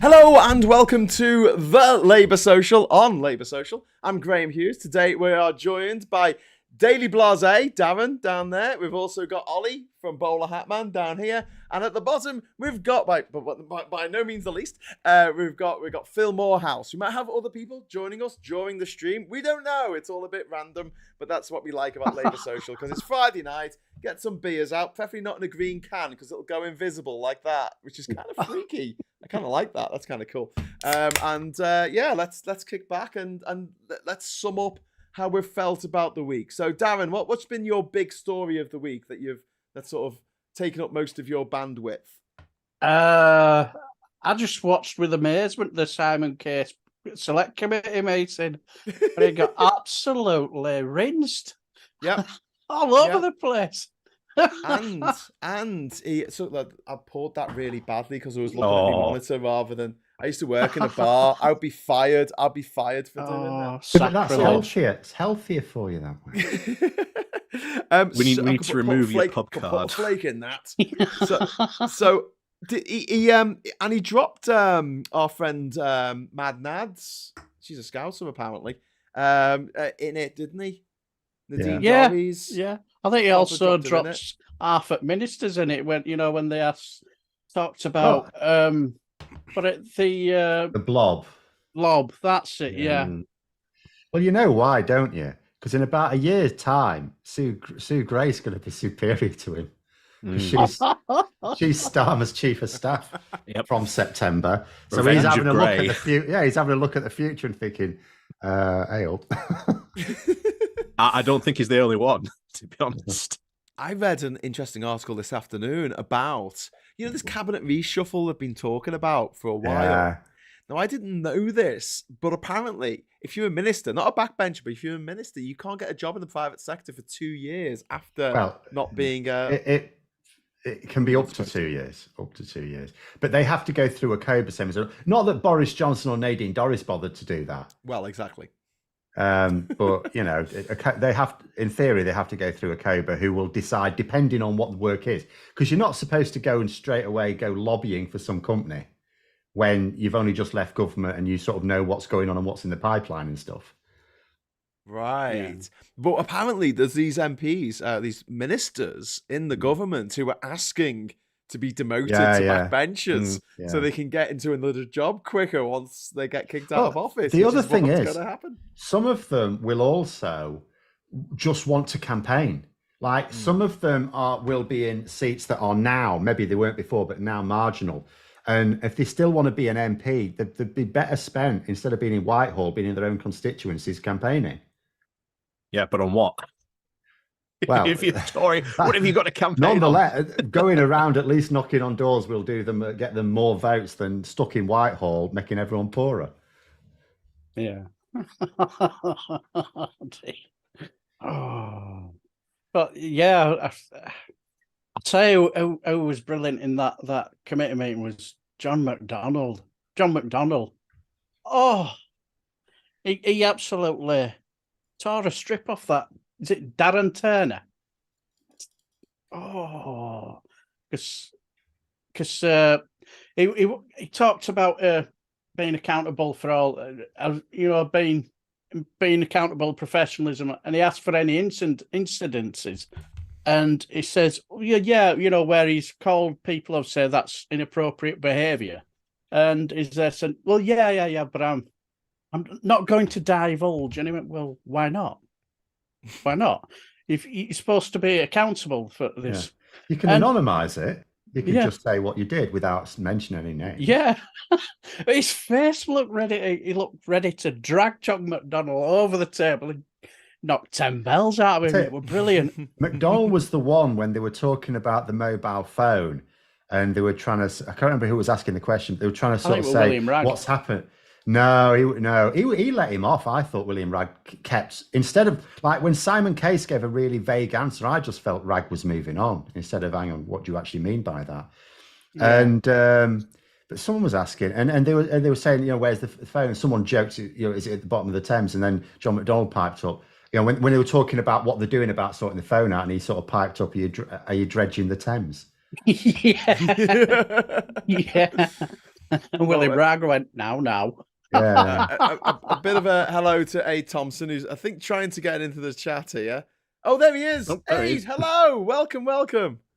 Hello and welcome to the Labour Social on Labour Social. I'm Graham Hughes. Today we are joined by Daily Blase, Darren, down there. We've also got Ollie from Bowler Hatman down here. And at the bottom, we've got, by no means the least, we've got Phil Morehouse. We might have other people joining us during the stream. We don't know. It's all a bit random, but that's what we like about Labour Social, because it's Friday night. Get some beers out, preferably not in a green can, because it'll go invisible like that, which is kind of freaky. I kind of like that. That's kind of cool. Let's kick back and let's sum up how we've felt about the week. So, Darren, what's been your big story of the week that's sort of taken up most of your bandwidth? I just watched with amazement the Simon Case Select Committee meeting, and it got absolutely rinsed. Yep. All over the place. and I poured that really badly because I was looking at my monitor rather than. I used to work in a bar. I'd be fired. I'd be fired for doing that. But that's healthier. It's healthier for you that way. We need to remove your pub put card. a flake in that. So did he dropped our friend Mad Nads. She's a Scouser apparently. In it, didn't he? Nadine Dorries. Yeah. I think he also dropped half at ministers in it when they talked about the blob. Blob, that's it, yeah. Well, you know why, don't you? Because in about a year's time, Sue Gray's going to be superior to him. She's Starmer's chief of staff from September. So he's having a look at the future. Yeah, he's having a look at the future and thinking, hey, old. I don't think he's the only one, to be honest. I read an interesting article this afternoon about, this cabinet reshuffle they've been talking about for a while. Yeah. Now, I didn't know this, but apparently, if you're a minister, not a backbencher, but if you're a minister, you can't get a job in the private sector for 2 years after not being It can be up to 2 years, But they have to go through a COBA seminar. Not that Boris Johnson or Nadine Dorries bothered to do that. Well, exactly. But they have, in theory, they have to go through a COBA who will decide depending on what the work is, because you're not supposed to go and straight away go lobbying for some company when you've only just left government and you sort of know what's going on and what's in the pipeline and stuff. Right. Yeah. But apparently there's these MPs, these ministers in the government who are asking to be demoted to backbenchers so they can get into another job quicker once they get kicked out of office. The other thing is, some of them will also just want to campaign. Like some of them will be in seats that are now, maybe they weren't before, but now marginal. And if they still want to be an MP, they'd be better spent, instead of being in Whitehall, being in their own constituencies campaigning. Yeah, but on what? Well, if you're Tory, what have you got to campaign nonetheless, going around at least knocking on doors will do them, get them more votes than stuck in Whitehall, making everyone poorer. Yeah. But yeah, I'll tell you who was brilliant in that committee meeting was John McDonnell. Oh, he absolutely tore a strip off that. Is it Darren Turner? Oh, because he talked about being accountable for all, being accountable professionalism, and he asked for any incidences, and he says, where he's called people who say that's inappropriate behaviour, and he's there saying, well, but I'm not going to divulge, and he went, well, why not? Why not? If you're supposed to be accountable for this, you can anonymise it. You can just say what you did without mentioning any names. Yeah, his face looked ready. He looked ready to drag John McDonnell over the table and knock 10 bells out of him. It were brilliant. McDonnell was the one when they were talking about the mobile phone, and they were trying to. I can't remember who was asking the question. They were trying to sort of say what's happened. No, he let him off. I thought William Ragg kept, instead of, like when Simon Case gave a really vague answer, I just felt Ragg was moving on instead of, hang on, what do you actually mean by that? Yeah. And but someone was asking, and they were saying, where's the phone? Someone joked, is it at the bottom of the Thames? And then John McDonnell piped up, when they were talking about what they're doing about sorting the phone out, and he sort of piped up, "Are you dredging the Thames?" Yeah. Yeah. Willie Bragg went, now. Yeah. A bit of a hello to A. Thompson, who's, I think, trying to get into the chat here. Oh, there he is. Oh, there he is. Hello. Welcome.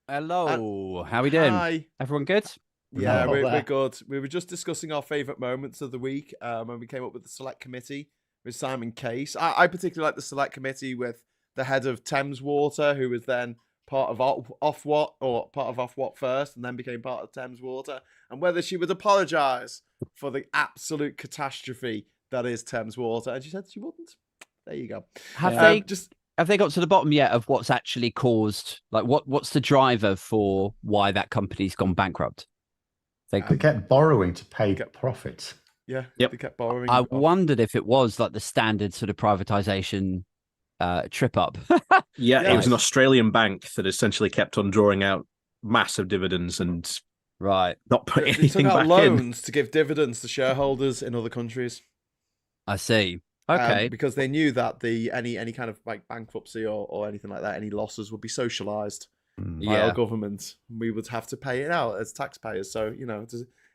Hello. How we doing? Hi. Everyone good? Yeah, Hello we're there. good. We were just discussing our favourite moments of the week when we came up with the select committee with Simon Case. I particularly like the select committee with the head of Thames Water, who was then part of Ofwat first, and then became part of Thames Water, and whether she would apologise for the absolute catastrophe that is Thames Water, and she said she wouldn't. There you go. Have they got to the bottom yet of what's actually caused? Like, what's the driver for why that company's gone bankrupt? They kept borrowing to pay profits. Yeah, Yep. They kept borrowing. I wondered if it was like the standard sort of privatization trip up. Yeah, Yeah. it was an Australian bank that essentially kept on drawing out massive dividends and Right. not put They anything took out back in. loans to give dividends to shareholders in other countries. I see. Okay. Because they knew that any kind of like bankruptcy or anything like that, any losses would be socialized by our government. We would have to pay it out as taxpayers. So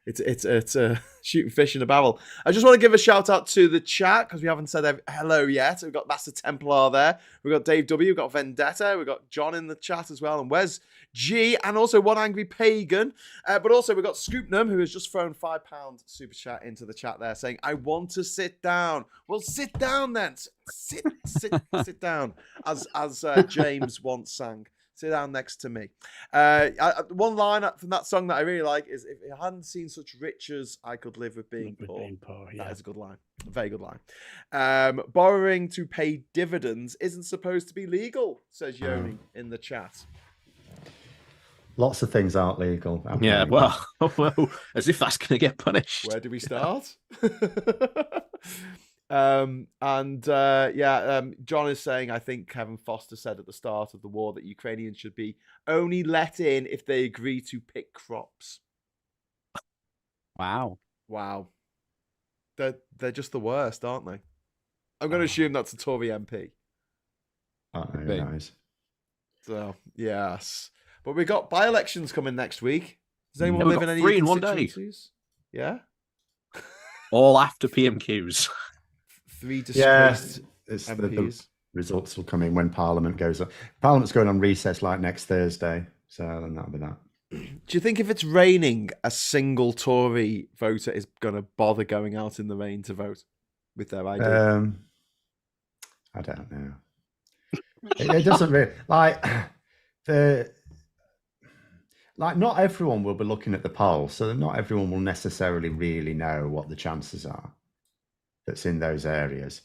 it's shooting fish in a barrel. I just want to give a shout out to the chat because we haven't said hello yet. We've got Master Templar there. We've got Dave W. We've got Vendetta. We've got John in the chat as well, and Wes G, and also One Angry Pagan. But also we've got Scoopnum, who has just thrown £5 super chat into the chat there, saying, "I want to sit down." Well, sit down then. Sit down, as James once sang. Sit down next to me. One line from that song that I really like is, "If I hadn't seen such riches, I could live with being poor." Yeah. That is a good line. A very good line. Borrowing to pay dividends isn't supposed to be legal, says Yoni in the chat. Lots of things aren't legal. Yeah, well, as if that's going to get punished. Where do we start? John is saying, I think Kevin Foster said at the start of the war that Ukrainians should be only let in if they agree to pick crops. Wow. They're just the worst, aren't they? I'm going to assume that's a Tory MP. Nice. So, yes. But we got by-elections coming next week. Does anyone we've live in got any 3 in one day. constituencies? Yeah? All after PMQs. 3 disgraced MPs. The results will come in when Parliament goes on. Parliament's going on recess like next Thursday, so then that'll be that. Do you think if it's raining, a single Tory voter is going to bother going out in the rain to vote with their ID? I don't know. It doesn't really not everyone will be looking at the polls, so not everyone will necessarily really know what the chances are that's in those areas.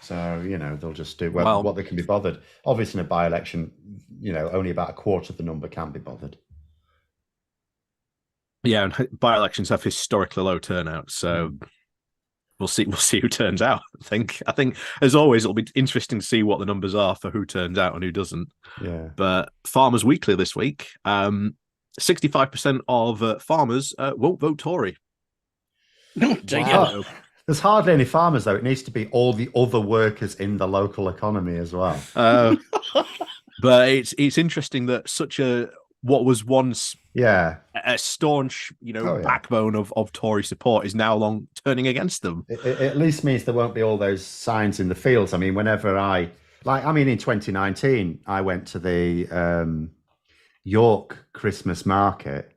So, they'll just do what they can be bothered. Obviously, in a by-election, only about a quarter of the number can be bothered. Yeah, and by-elections have historically low turnout, so we'll see who turns out. I think as always, it'll be interesting to see what the numbers are for who turns out and who doesn't. Yeah. But Farmers Weekly this week, 65% of farmers won't vote Tory. Wow. There's hardly any farmers, though. It needs to be all the other workers in the local economy as well. But it's interesting that what was once a staunch backbone of Tory support is now long turning against them. It at least means there won't be all those signs in the fields. I mean, whenever in 2019 I went to the York Christmas market,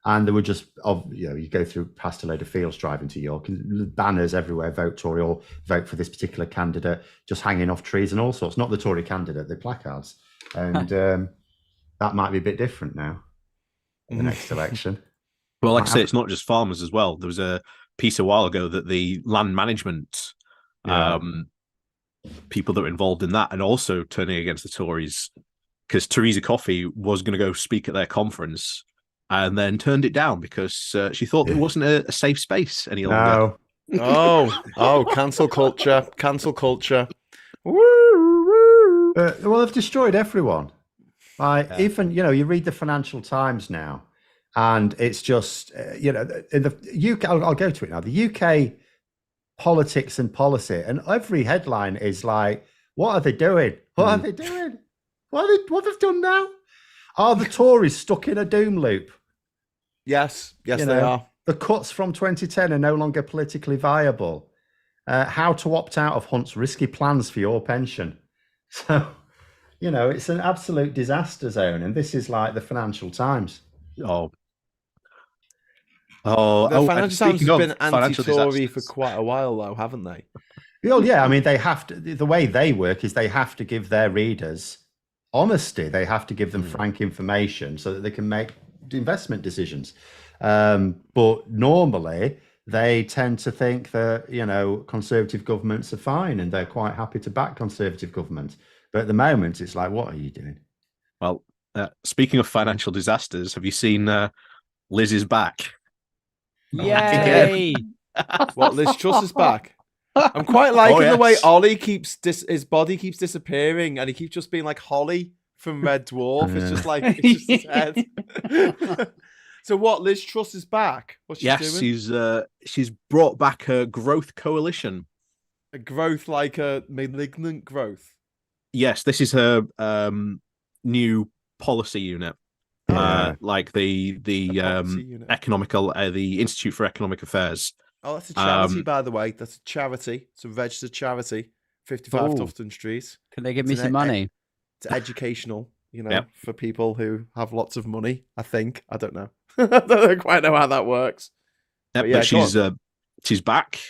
and there were just you go through past a load of fields driving to York, and banners everywhere, vote Tory or vote for this particular candidate, just hanging off trees and all sorts. Not the Tory candidate, the placards. And that might be a bit different now in the next election. Well, like I say, it's not just farmers as well. There was a piece a while ago that the land management people that were involved in that and also turning against the Tories, because Theresa Coffey was going to go speak at their conference and then turned it down because she thought there wasn't a safe space any longer. Oh, cancel culture. Well, they've destroyed everyone. Even, you read the Financial Times now, and it's just, in the UK, I'll go to it now. The UK politics and policy, and every headline is like, What are they doing? What are they doing? What they've done now? Are the Tories stuck in a doom loop? Yes, they are. The cuts from 2010 are no longer politically viable. How to opt out of Hunt's risky plans for your pension. So, it's an absolute disaster zone. And this is like the Financial Times. The Financial Times has been anti-Tory for quite a while, though, haven't they? Well, yeah. I mean, they have to. The way they work is they have to give their readers honesty. They have to give them frank information so that they can make investment decisions. But normally they tend to think that, conservative governments are fine and they're quite happy to back conservative governments. But at the moment, it's like, what are you doing? Well, speaking of financial disasters, have you seen Liz is back? Yay! What, Liz Truss is back? I'm quite liking the way Ollie his body keeps disappearing and he keeps just being like Holly from Red Dwarf. It's just like, it's just his head. So what, Liz Truss is back? What's she doing? She's brought back a growth coalition. A growth, like a malignant growth? Yes, this is her new policy unit. Like the economical, the Institute for Economic Affairs. Oh, that's a charity, by the way. That's a charity. It's a registered charity. 55 Tufton Street. Can they give me some money? It's educational, for people who have lots of money, I think. I don't know. I don't quite know how that works. But she's back.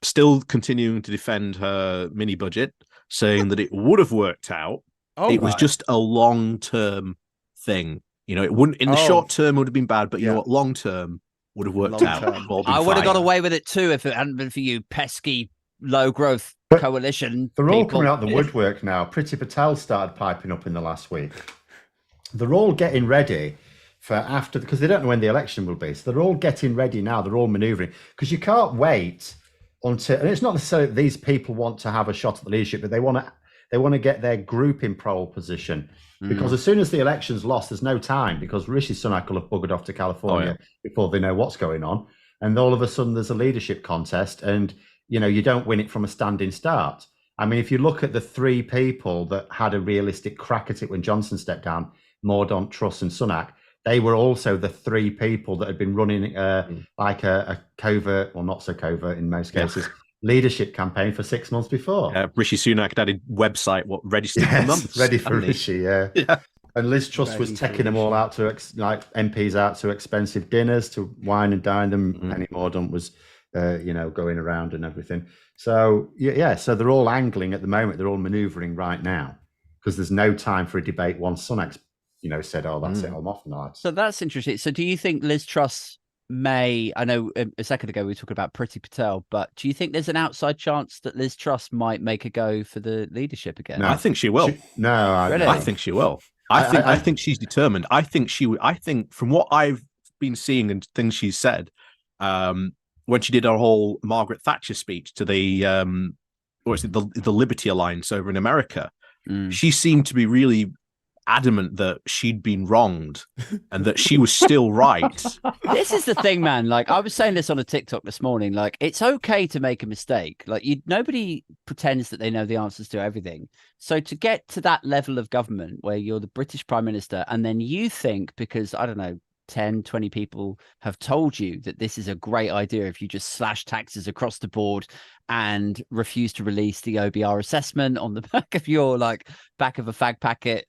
Still continuing to defend her mini budget, saying that it would have worked out. It was just a long-term thing. It wouldn't, in the short term, it would have been bad, but long term would have worked out. I would have got away with it too if it hadn't been for you pesky low growth coalition. They're all coming out the woodwork now. Priti Patel started piping up in the last week. They're all getting ready for after, because they don't know when the election will be. So they're all getting ready now. They're all manoeuvring because you can't wait until, and it's not necessarily that these people want to have a shot at the leadership, but they want to get their group in pole position. Because as soon as the election's lost, there's no time because Rishi Sunak will have buggered off to California before they know what's going on. And all of a sudden there's a leadership contest and, you don't win it from a standing start. I mean, if you look at the three people that had a realistic crack at it when Johnson stepped down, Mordaunt, Truss and Sunak, they were also the three people that had been running like a covert, or not so covert in most cases, leadership campaign for 6 months before. Rishi Sunak had a website, registered for months. Ready for Rishi, yeah. And Liz Truss was taking them all out to, MPs out to expensive dinners, to wine and dine them. Penny Mordaunt was, going around and everything. So, so they're all angling at the moment. They're all manoeuvring right now because there's no time for a debate once Sunak's, said, that's it, I'm off now. So that's interesting. So do you think Liz Truss may, I know a second ago we were talking about Priti Patel, but do you think there's an outside chance that Liz Truss might make a go for the leadership again? No, I think she will. I think she will. I think she's determined. I think from what I've been seeing and things she's said, when she did her whole Margaret Thatcher speech to the Liberty Alliance over in America, she seemed to be really adamant that she'd been wronged and that she was still right. This is the thing, man. Like, I was saying this on a TikTok this morning. Like, it's okay to make a mistake. Like, nobody pretends that they know the answers to everything. So to get to that level of government where you're the British Prime Minister and then you think, because I don't know, 10, 20 people have told you that this is a great idea if you just slash taxes across the board and refuse to release the OBR assessment on the back of your back of a fag packet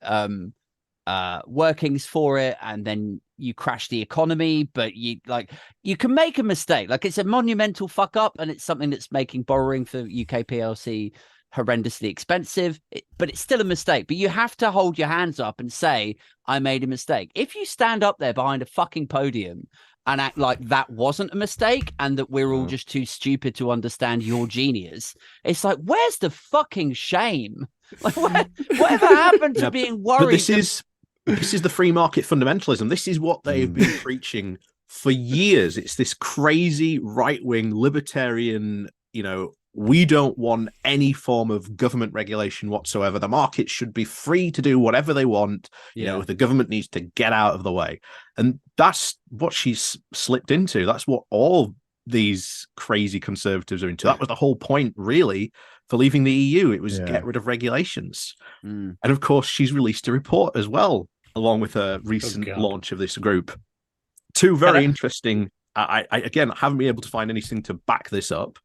workings for it, and then you crash the economy, but you can make a mistake. Like, it's a monumental fuck up and it's something that's making borrowing for UK PLC horrendously expensive, but it's still a mistake. But you have to hold your hands up and say, I made a mistake. If you stand up there behind a fucking podium and act like that wasn't a mistake and that we're all just too stupid to understand your genius, it's like, where's the fucking shame? Like, whatever happened to being worried? But this is the free market fundamentalism. This is what they've been preaching for years. It's this crazy right-wing libertarian, we don't want any form of government regulation whatsoever. The market should be free to do whatever they want. The government needs to get out of the way. And that's what she's slipped into. That's what all these crazy conservatives are into. That was the whole point, really, for leaving the EU. It was get rid of regulations. And of course, she's released a report as well, along with a recent launch of this group. Two very interesting. I again haven't been able to find anything to back this up.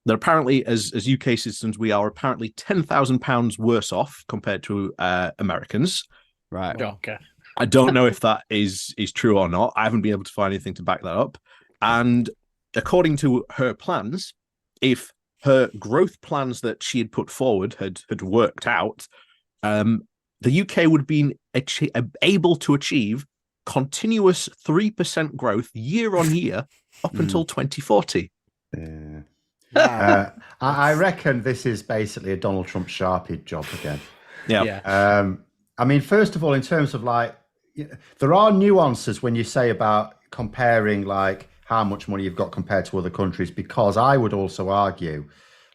That apparently, as UK citizens, we are apparently £10,000 worse off compared to Americans. Right. Okay. I don't know if that is true or not. I haven't been able to find anything to back that up. And according to her plans, if her growth plans that she had put forward had worked out, the UK would be able to achieve continuous 3% growth year on year up until 2040. Yeah. I reckon this is basically a Donald Trump Sharpie job again. Yeah. I mean, first of all, in terms of like, there are nuances when you say about comparing like how much money you've got compared to other countries, because I would also argue,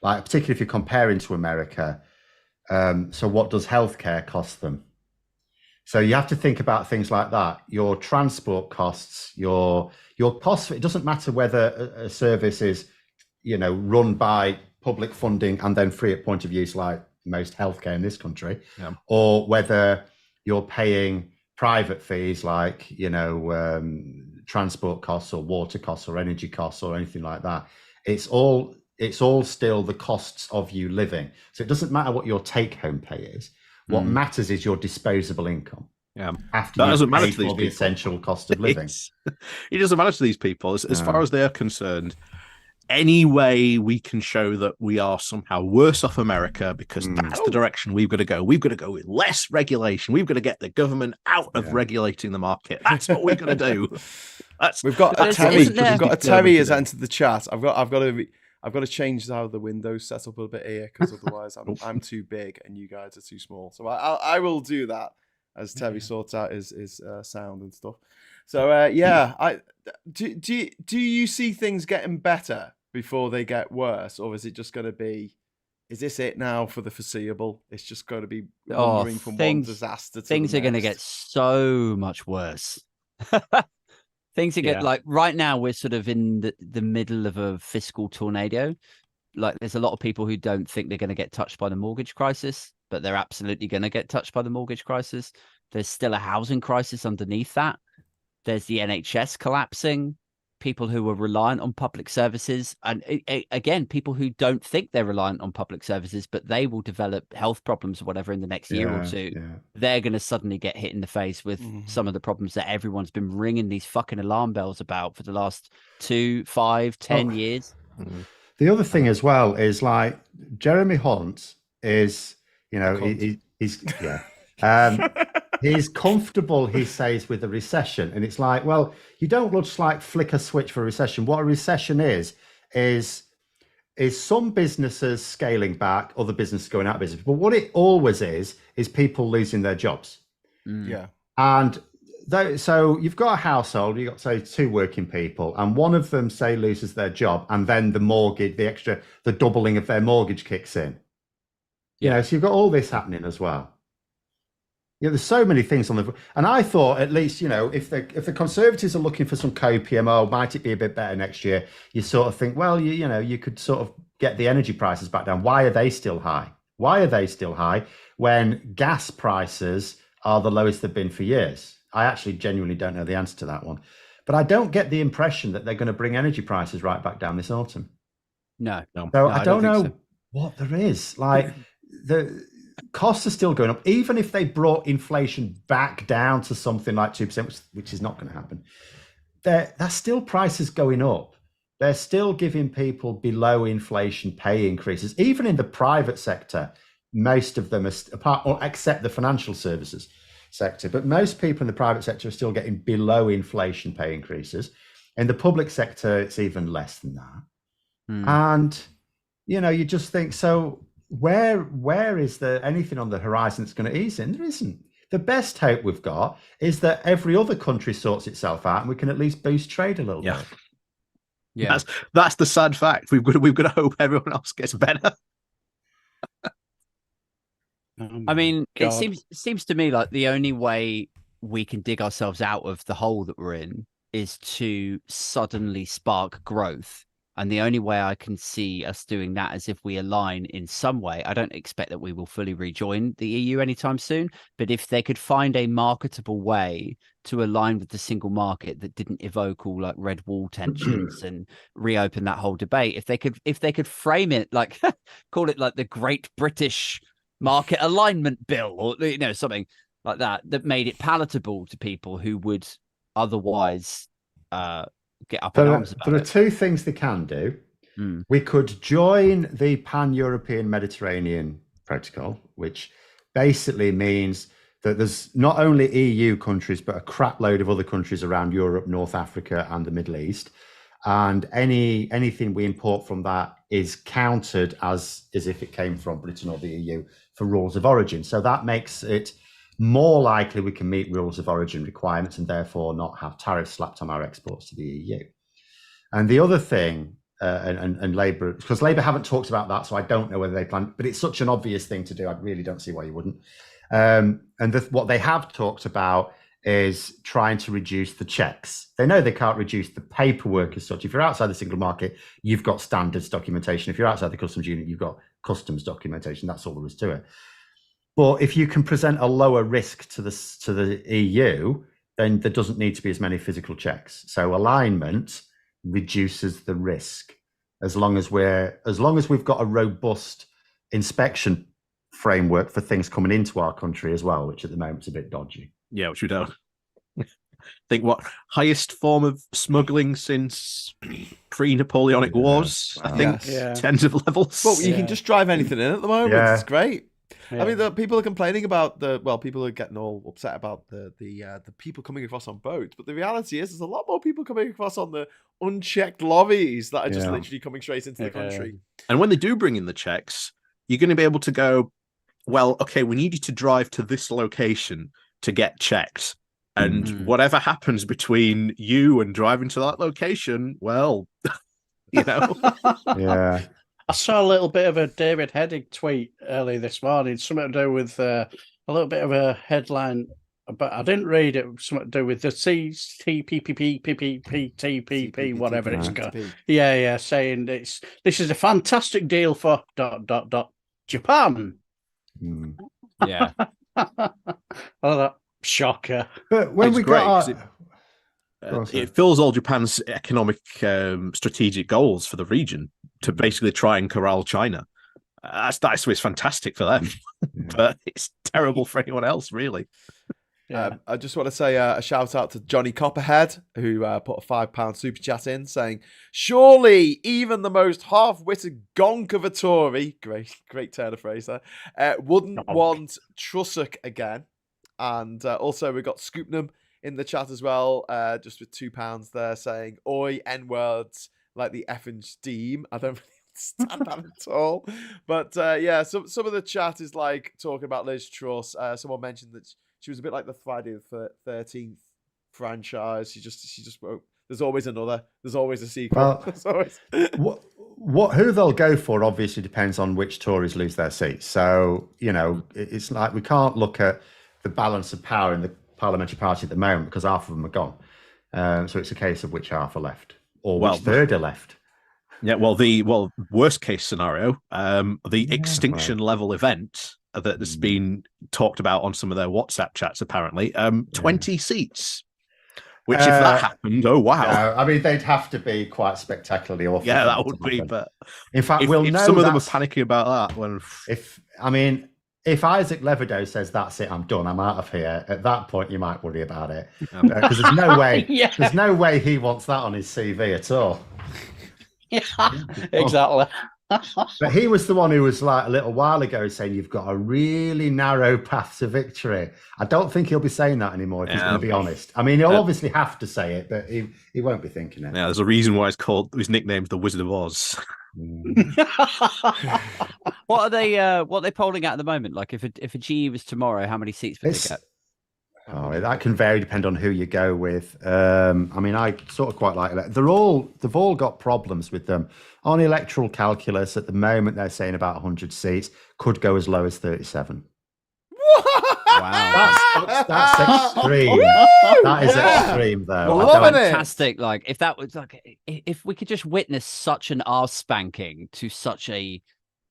like, particularly if you're comparing to America, so what does healthcare cost them? So you have to think about things like that. Your transport costs, your costs. It doesn't matter whether a service is, run by public funding and then free at point of use, like most healthcare in this country, or whether you're paying private fees like, transport costs or water costs or energy costs or anything like that. It's all still the costs of you living. So it doesn't matter what your take-home pay is. What matters is your disposable income. Yeah, after that doesn't matter to these people. The essential cost of living. It doesn't matter to these people as far as they're concerned. Any way we can show that we are somehow worse off America, because that's the direction we've got to go. We've got to go with less regulation. We've got to get the government out of regulating the market. That's what we've got to do. We've got a Terry. We've got a Terry has entered the chat. I've got to change how the window's set up a bit here, because otherwise I'm too big and you guys are too small. So I will do that as Terry sorts out his sound and stuff. So do you see things getting better before they get worse, or is it just going to be? Is this it now for the foreseeable? It's just going to be wandering from one disaster to things the are going to get so much worse. Things are getting like right now we're sort of in the middle of a fiscal tornado. Like there's a lot of people who don't think they're going to get touched by the mortgage crisis, but they're absolutely going to get touched by the mortgage crisis. There's still a housing crisis underneath that. There's the NHS collapsing. People who are reliant on public services, and again, people who don't think they're reliant on public services, but they will develop health problems or whatever in the next year or two. They're going to suddenly get hit in the face with some of the problems that everyone's been ringing these fucking alarm bells about for the last 2, 5, 10 years. The other thing as well is like Jeremy Hunt is, he's he's comfortable, he says, with a recession. And it's like, well, you don't just like flick a switch for a recession. What a recession is some businesses scaling back, other businesses going out of business. But what it always is people losing their jobs. Yeah. And so you've got a household, you've got, say, 2 working people, and one of them, say, loses their job, and then the mortgage, the doubling of their mortgage kicks in. So you've got all this happening as well. There's so many things on the, and I thought at least, if the Conservatives are looking for some copium, might it be a bit better next year? You sort of think, well, you could sort of get the energy prices back down. Why are they still high? Why are they still high when gas prices are the lowest they've been for years? I actually genuinely don't know the answer to that one, but I don't get the impression that they're going to bring energy prices right back down this autumn. No. So I don't know what there is. Like the costs are still going up, even if they brought inflation back down to something like 2%, which is not going to happen. That's still prices going up. They're still giving people below inflation pay increases, even in the private sector. Most of them are except the financial services sector, but most people in the private sector are still getting below inflation pay increases. In the public sector, it's even less than that. And you just think, so where is there anything on the horizon that's going to ease in? There isn't. The best hope we've got is that every other country sorts itself out and we can at least boost trade a little bit. Yeah, that's the sad fact. We've got to hope everyone else gets better. I mean, it seems to me like the only way we can dig ourselves out of the hole that we're in is to suddenly spark growth. And the only way I can see us doing that is if we align in some way. I don't expect that we will fully rejoin the EU anytime soon, but if they could find a marketable way to align with the single market that didn't evoke all like red wall tensions and reopen that whole debate, if they could frame it like call it like the Great British Market Alignment Bill, or something like that made it palatable to people who would otherwise get up in arms about it. There are two things they can do. We could join the Pan-European Mediterranean Protocol, which basically means that there's not only EU countries, but a crap load of other countries around Europe, North Africa, and the Middle East. And anything we import from that is counted as if it came from Britain or the EU for rules of origin. So that makes it more likely we can meet rules of origin requirements and therefore not have tariffs slapped on our exports to the EU. And the other thing, and Labour, because Labour haven't talked about that, so I don't know whether they plan, but it's such an obvious thing to do. I really don't see why you wouldn't. What they have talked about is trying to reduce the checks. They know they can't reduce the paperwork as such. If you're outside the single market, you've got standards documentation. If you're outside the customs union, you've got customs documentation. That's all there is to it. But if you can present a lower risk to the EU, then there doesn't need to be as many physical checks. So alignment reduces the risk as long as we've got a robust inspection framework for things coming into our country as well, which at the moment is a bit dodgy. Yeah, which we don't. Think what highest form of smuggling since pre-Napoleonic wars? I think tens of levels. But you can just drive anything in at the moment. It's great. Yeah. I mean, the people are complaining about people are getting all upset about the people coming across on boats. But the reality is, there's a lot more people coming across on the unchecked lorries that are just literally coming straight into the country. And when they do bring in the checks, you're going to be able to go, well, okay, we need you to drive to this location to get checked. And whatever happens between you and driving to that location, well, Yeah. I saw a little bit of a David Heddig tweet early this morning, something to do with a little bit of a headline, but I didn't read it. Something to do with the CTPPPPPTPP, whatever it's got. Yeah, saying this is a fantastic deal for ... Japan. Yeah. Oh, that shocker. But when we got it fills all Japan's economic strategic goals for the region to basically try and corral China. That's fantastic for them, but it's terrible for anyone else, really. I just want to say a shout out to Johnny Copperhead, who put a £5 super chat in saying, surely even the most half-witted gonk of a Tory, great turn of phrase there, wouldn't want Trussock again. And also we got Scoopnum in the chat as well, just with £2 there, saying, oi, N-words like the effing steam. I don't really understand that at all. But some of the chat is like talking about Liz Truss. Someone mentioned that she was a bit like the Friday the 13th franchise. She just wrote, there's always another. There's always a sequel. Well, who they'll go for obviously depends on which Tories lose their seats. So, it's like we can't look at the balance of power in the parliamentary party at the moment because half of them are gone. So it's a case of which half are left or which third are left. Yeah, worst case scenario, the extinction level event that has been talked about on some of their WhatsApp chats, apparently, 20 seats. Which, if that happened, oh wow! No, I mean, they'd have to be quite spectacularly awful. Yeah, that would be. But in fact, if some of them are panicking about that, if Isaac Levido says that's it, I'm done, I'm out of here. At that point, you might worry about it because there's no way. There's no way he wants that on his CV at all. Yeah, exactly. But he was the one who was like a little while ago saying you've got a really narrow path to victory. I don't think he'll be saying that anymore if he's going to be honest. I mean, he'll obviously have to say it, but he won't be thinking it. Yeah, there's a reason why his nickname's the Wizard of Oz. What are they polling at the moment? Like if a GE was tomorrow, how many seats would they get? Oh, that can vary depending on who you go with. I mean, I sort of quite like that. They've all got problems with them. On electoral calculus, at the moment, they're saying about 100 seats, could go as low as 37. Wow. That's extreme. That is extreme, though. Loving it. Fantastic. Like, if that was like, if we could just witness such an arse spanking to such a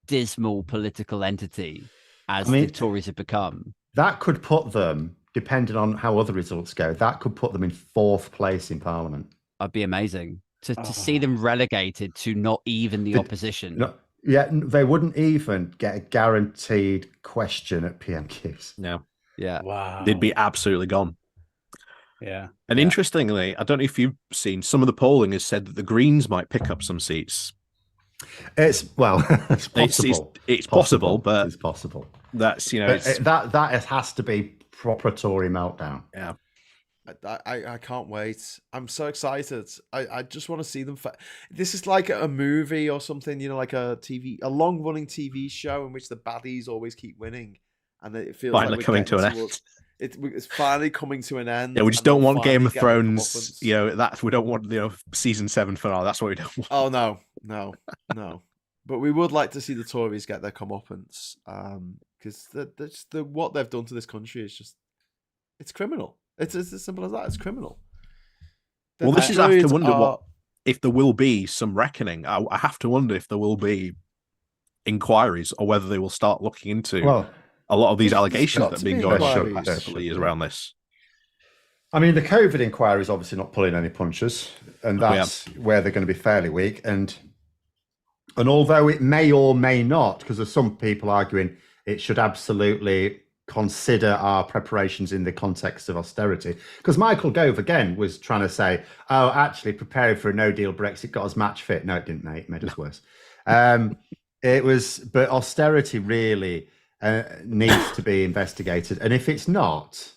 dismal political entity as the Tories have become, that could put them, depending on how other results go, that could put them in 4th place in Parliament. That'd be amazing to see them relegated to not even the opposition. No, yeah, they wouldn't even get a guaranteed question at PMQs. No. Yeah. Wow. They'd be absolutely gone. Yeah. And interestingly, I don't know if you've seen, some of the polling has said that the Greens might pick up some seats. It's possible. It's possible, but it's possible. That's, you know, that has to be proper Tory meltdown. Yeah. I can't wait. I'm so excited. I just want to see them. This is like a movie or something, you know, like a long running TV show in which the baddies always keep winning, and it feels finally like coming to an end. It's finally coming to an end. Yeah, we just don't want Game of Thrones. You know, we don't want, you know, season 7 finale. That's what we don't want. Oh no. But we would like to see the Tories get their comeuppance, because what they've done to this country is just, it's criminal. It's as simple as that. It's criminal. Well, this is, I have to wonder if there will be some reckoning. I have to wonder if there will be inquiries, or whether they will start looking into a lot of these allegations that have been going on for the past couple of years around this. I mean, the COVID inquiry is obviously not pulling any punches, and that's where they're going to be fairly weak. And although it may or may not, because there's some people arguing it should absolutely consider our preparations in the context of austerity, because Michael Gove again was trying to say, oh, actually preparing for a no-deal Brexit got us match fit. No, it didn't, mate. It made us worse. But austerity really needs to be investigated, and if it's not,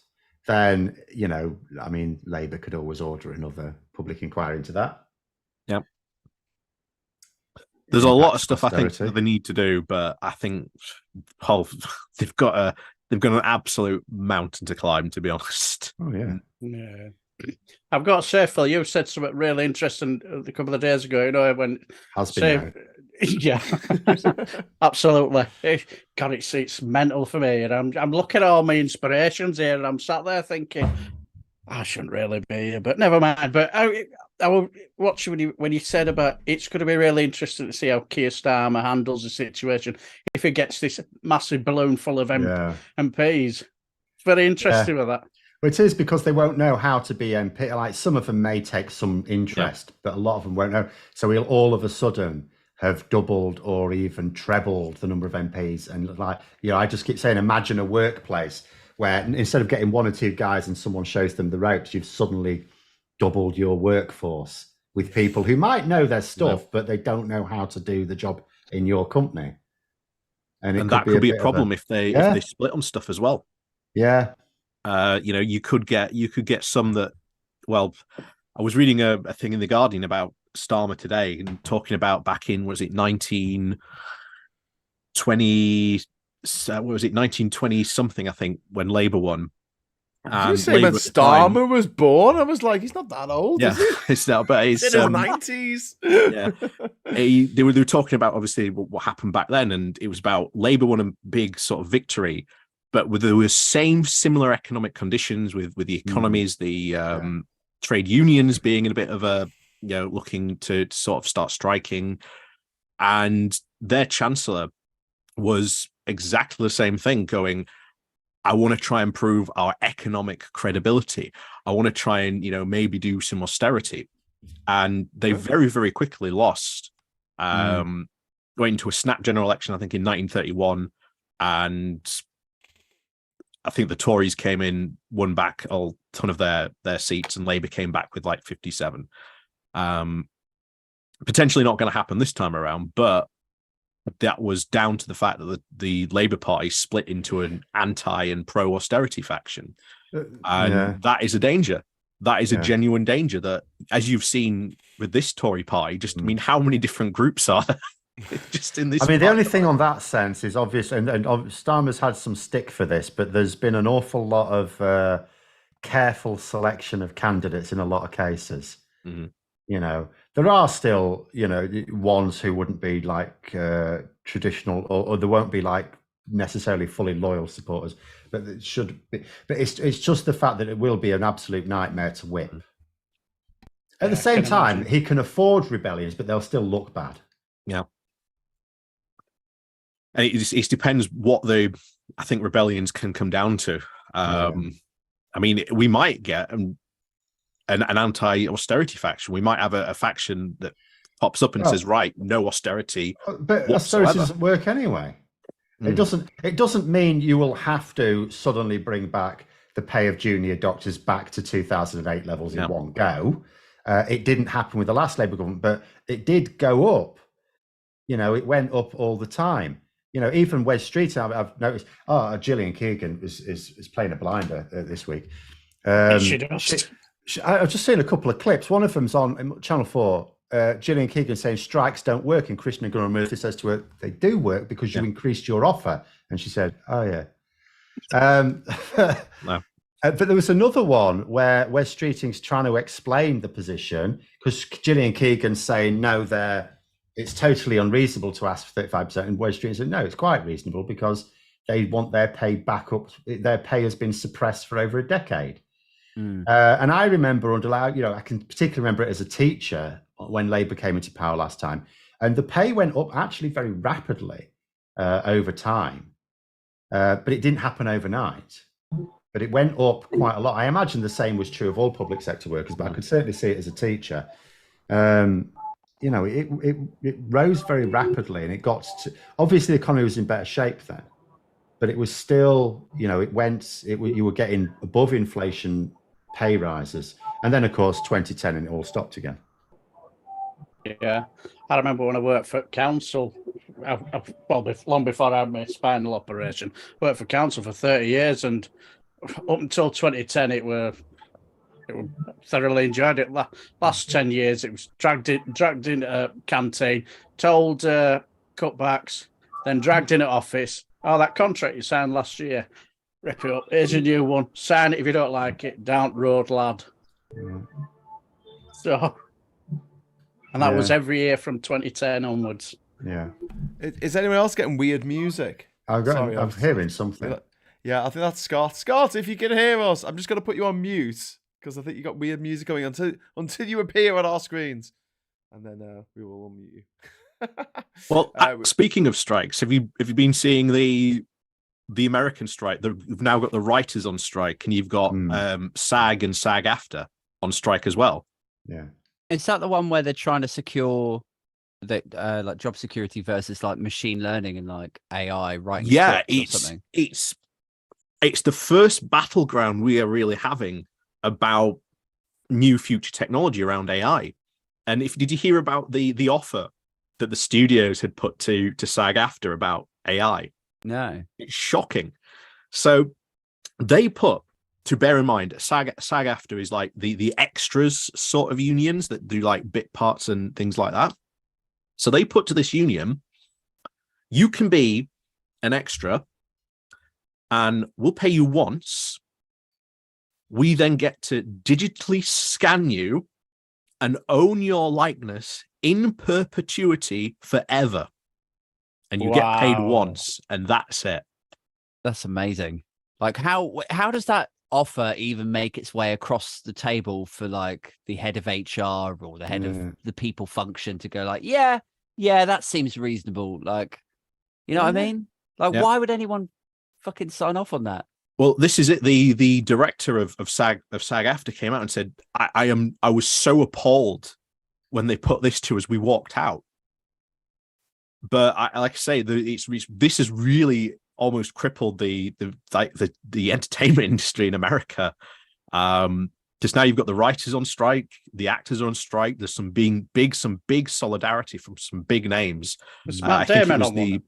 then, you know, I mean, Labour could always order another public inquiry into that. Yep. There's a lot of stuff austerity, I think, that they need to do, but I think they've got an absolute mountain to climb, to be honest. Oh, yeah. Yeah. I've got to say, Phil, you said something really interesting a couple of days ago, you know, when... Has been. Yeah, absolutely. God, it's mental for me. And I'm looking at all my inspirations here, and I'm sat there thinking, I shouldn't really be here, but never mind. But I will watch when you said about it's going to be really interesting to see how Keir Starmer handles the situation if he gets this massive balloon full of MPs. It's very interesting with that. Well, it is, because they won't know how to be MP. Like, some of them may take some interest, but a lot of them won't know. So we'll all of a sudden have doubled or even trebled the number of MPs. And, like, you know, I just keep saying, imagine a workplace where instead of getting 1 or 2 guys and someone shows them the ropes, you've suddenly doubled your workforce with people who might know their stuff, but they don't know how to do the job in your company. And that could be a problem if they split on stuff as well. Yeah. You know, you could get some that, well, I was reading a thing in The Guardian about Starmer today, and talking about back in, was it 1920 something, I think, when Labour won. You say when Starmer was born? I was like, he's not that old, is he? It's not, but it's in his 90s. Yeah, they were talking about, obviously, what happened back then, and it was about Labour won a big sort of victory, but there were similar economic conditions with the economies, the trade unions being in a bit of a, you know, looking to sort of start striking, and their chancellor was exactly the same thing, going, I want to try and prove our economic credibility. I want to try and, you know, maybe do some austerity. And they very, very quickly lost, went into a snap general election, I think, in 1931. And I think the Tories came in, won back a ton of their seats, and Labour came back with like 57. Potentially not going to happen this time around, but that was down to the fact that the Labour Party split into an anti and pro austerity faction, and that is a danger. That is a genuine danger. That, as you've seen with this Tory party, just I mean, how many different groups are there? Just in this. I mean, the only thing on that sense is obvious, and Starmer's had some stick for this, but there's been an awful lot of careful selection of candidates in a lot of cases. Mm-hmm. You know, there are still, you know, ones who wouldn't be like traditional, or there won't be like necessarily fully loyal supporters, but it should be. But it's just the fact that it will be an absolute nightmare to whip. At the same time, he can afford rebellions, but they'll still look bad. Yeah. And it depends what I think rebellions can come down to. I mean, we might get an anti-austerity faction. We might have a faction that pops up and says, right, no austerity. But austerity doesn't work anyway. It doesn't mean you will have to suddenly bring back the pay of junior doctors back to 2008 levels in one go. It didn't happen with the last Labour government, but it did go up. You know, it went up all the time. You know, even Wes Street, I've noticed. Gillian Keegan is playing a blinder this week. She does. I've just seen a couple of clips. One of them's on Channel 4. Gillian Keegan saying strikes don't work, and Krishna Gurumurthy says to her, they do work because you increased your offer. And she said, oh, yeah. No. But there was another one where Wes Streeting's trying to explain the position because Gillian Keegan's saying, no, it's totally unreasonable to ask for 35%. And Wes Streeting said, no, it's quite reasonable because they want their pay back up. Their pay has been suppressed for over a decade. And I remember I can particularly remember it as a teacher when Labour came into power last time. And the pay went up actually very rapidly over time. But it didn't happen overnight. But it went up quite a lot. I imagine the same was true of all public sector workers, but I could certainly see it as a teacher. You know, it rose very rapidly, and it got to, obviously the economy was in better shape then, but it was still, you know, you were getting above inflation pay rises, and then of course 2010 and it all stopped again. Yeah, I remember when I worked for council. Long before I had my spinal operation, worked for council for 30 years, and up until 2010, it were thoroughly enjoyed it. Last 10 years, it was dragged in a canteen, told cutbacks, then dragged in at office. Oh, that contract you signed last year, rip it up. Here's a new one. Sign it if you don't like it. Down road, lad. So, and that was every year from 2010 onwards. Yeah. Is anyone else getting weird music? I'm hearing something. Yeah, I think that's Scott. Scott, if you can hear us, I'm just going to put you on mute because I think you got weird music going until you appear on our screens, and then we will unmute you. Well, speaking of strikes, have you been seeing the American strike? They've now got the writers on strike, and you've got SAG and SAG-AFTRA on strike as well. Yeah, is that the one where they're trying to secure the like job security versus like machine learning and like AI writing? Yeah, it's the first battleground we are really having about new future technology around AI. And did you hear about the offer that the studios had put to SAG-AFTRA about AI? No. It's shocking. So they put, to bear in mind, SAG-AFTRA is like the extras sort of unions that do like bit parts and things like that. So they put to this union, you can be an extra and we'll pay you once. We then get to digitally scan you and own your likeness in perpetuity forever. And you get paid once, and that's it. That's amazing. Like, how does that offer even make its way across the table for like the head of HR or the head of the people function to go like, yeah, that seems reasonable. Like, you know what I mean? Like, why would anyone fucking sign off on that? Well, this is it. The director of SAG-AFTRA came out and said, I was so appalled when they put this to us. We walked out. But like I say, this has really almost crippled the entertainment industry in America. Just now, you've got the writers on strike, the actors are on strike. There's some big solidarity from some big names. Was Matt Damon on one?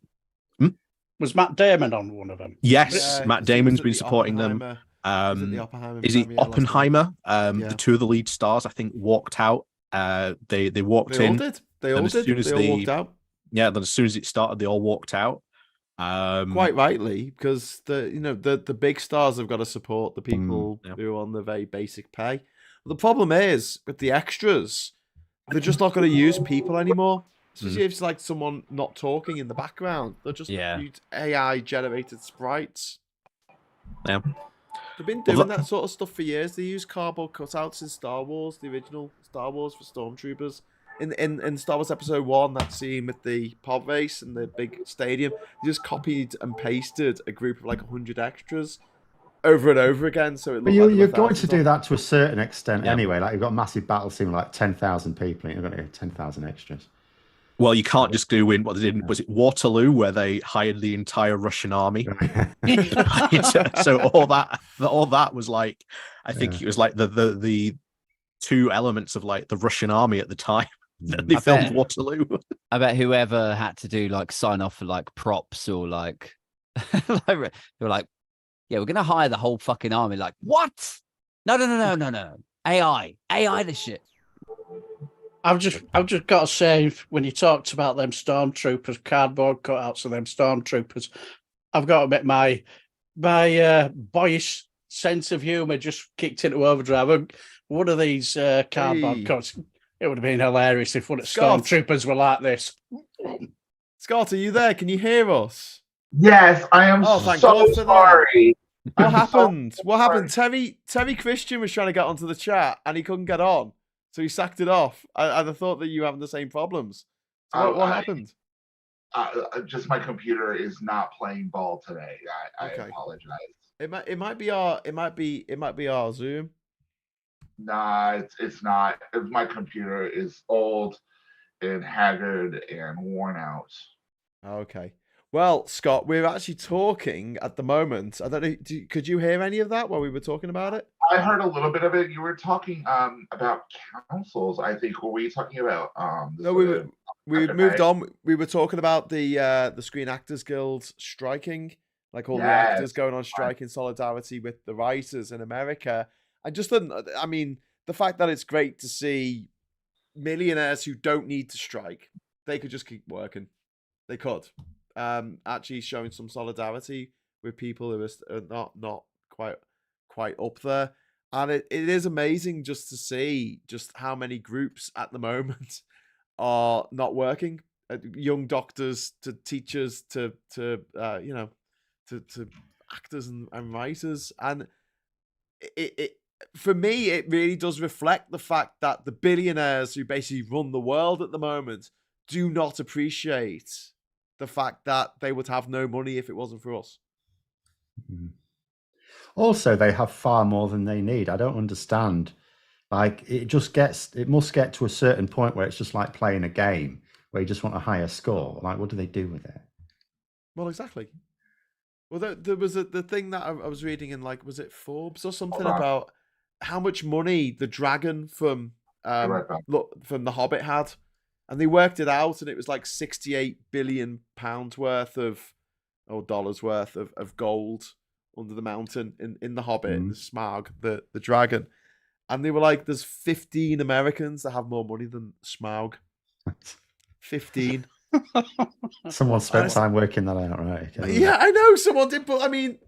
Was Matt Damon on one of them? Yes, Matt Damon's been supporting them. Is it Oppenheimer? The two of the lead stars, I think, walked out. They walked in. They all walked out. Yeah, then as soon as it started, they all walked out. Quite rightly, because the big stars have got to support the people who are on the very basic pay. But the problem is with the extras, they're just not going to use people anymore. Especially if it's like someone not talking in the background. They're just AI generated sprites. Yeah. They've been doing that sort of stuff for years. They use cardboard cutouts in Star Wars, the original Star Wars for stormtroopers. In Star Wars Episode 1, that scene with the pod race and the big stadium, they just copied and pasted a group of like 100 extras over and over again. So it looked like you're going to do that to a certain extent anyway. Like you've got a massive battle scene with like 10,000 people, and you're going to get 10,000 extras. Well, you can't just do what they did. Was it Waterloo where they hired the entire Russian army? So all that was like, I think it was like the two elements of like the Russian army at the time that they filmed Waterloo. I bet whoever had to do like sign off for like props or like, they were like, yeah, we're gonna hire the whole fucking army. Like, what? No. AI this shit. I've just got to say, when you talked about them stormtroopers, cardboard cutouts of them stormtroopers, I've got to admit my boyish sense of humour just kicked into overdrive. One of these cardboard cuts, it would have been hilarious if one of the stormtroopers were like this. Scott, are you there? Can you hear us? Yes, I am so sorry. What happened? What happened? Terry Christian was trying to get onto the chat and he couldn't get on. So he sacked it off. I thought that you were having the same problems. So what happened? Just my computer is not playing ball today. I apologize. It might be our Zoom. Nah, it's not. My computer is old and haggard and worn out. Okay. Well, Scott, we're actually talking at the moment. I don't know. Could you hear any of that while we were talking about it? I heard a little bit of it. You were talking about councils. I think. Were we talking about? No, we moved on. We were talking about the Screen Actors Guild striking, like all the actors going on strike in solidarity with the writers in America. I just didn't. I mean, the fact that it's great to see millionaires who don't need to strike, they could just keep working. They could. Actually showing some solidarity with people who are not quite up there, and it is amazing just to see just how many groups at the moment are not working. Young doctors to teachers to actors and writers, and it for me it really does reflect the fact that the billionaires who basically run the world at the moment do not appreciate the fact that they would have no money if it wasn't for us. Also, they have far more than they need. I don't understand. Like, it must get to a certain point where it's just like playing a game where you just want a higher score. Like, what do they do with it? Well, exactly. Well, there was the thing that I was reading in, like, was it Forbes or something about how much money the dragon from The Hobbit had. And they worked it out, and it was like 68 billion pounds worth of, or dollars worth of gold under the mountain in the Hobbit, the Smaug, the dragon. And they were like, there's 15 Americans that have more money than Smaug. 15. Someone spent time working that out, right? Okay. Yeah, I know someone did, but I mean,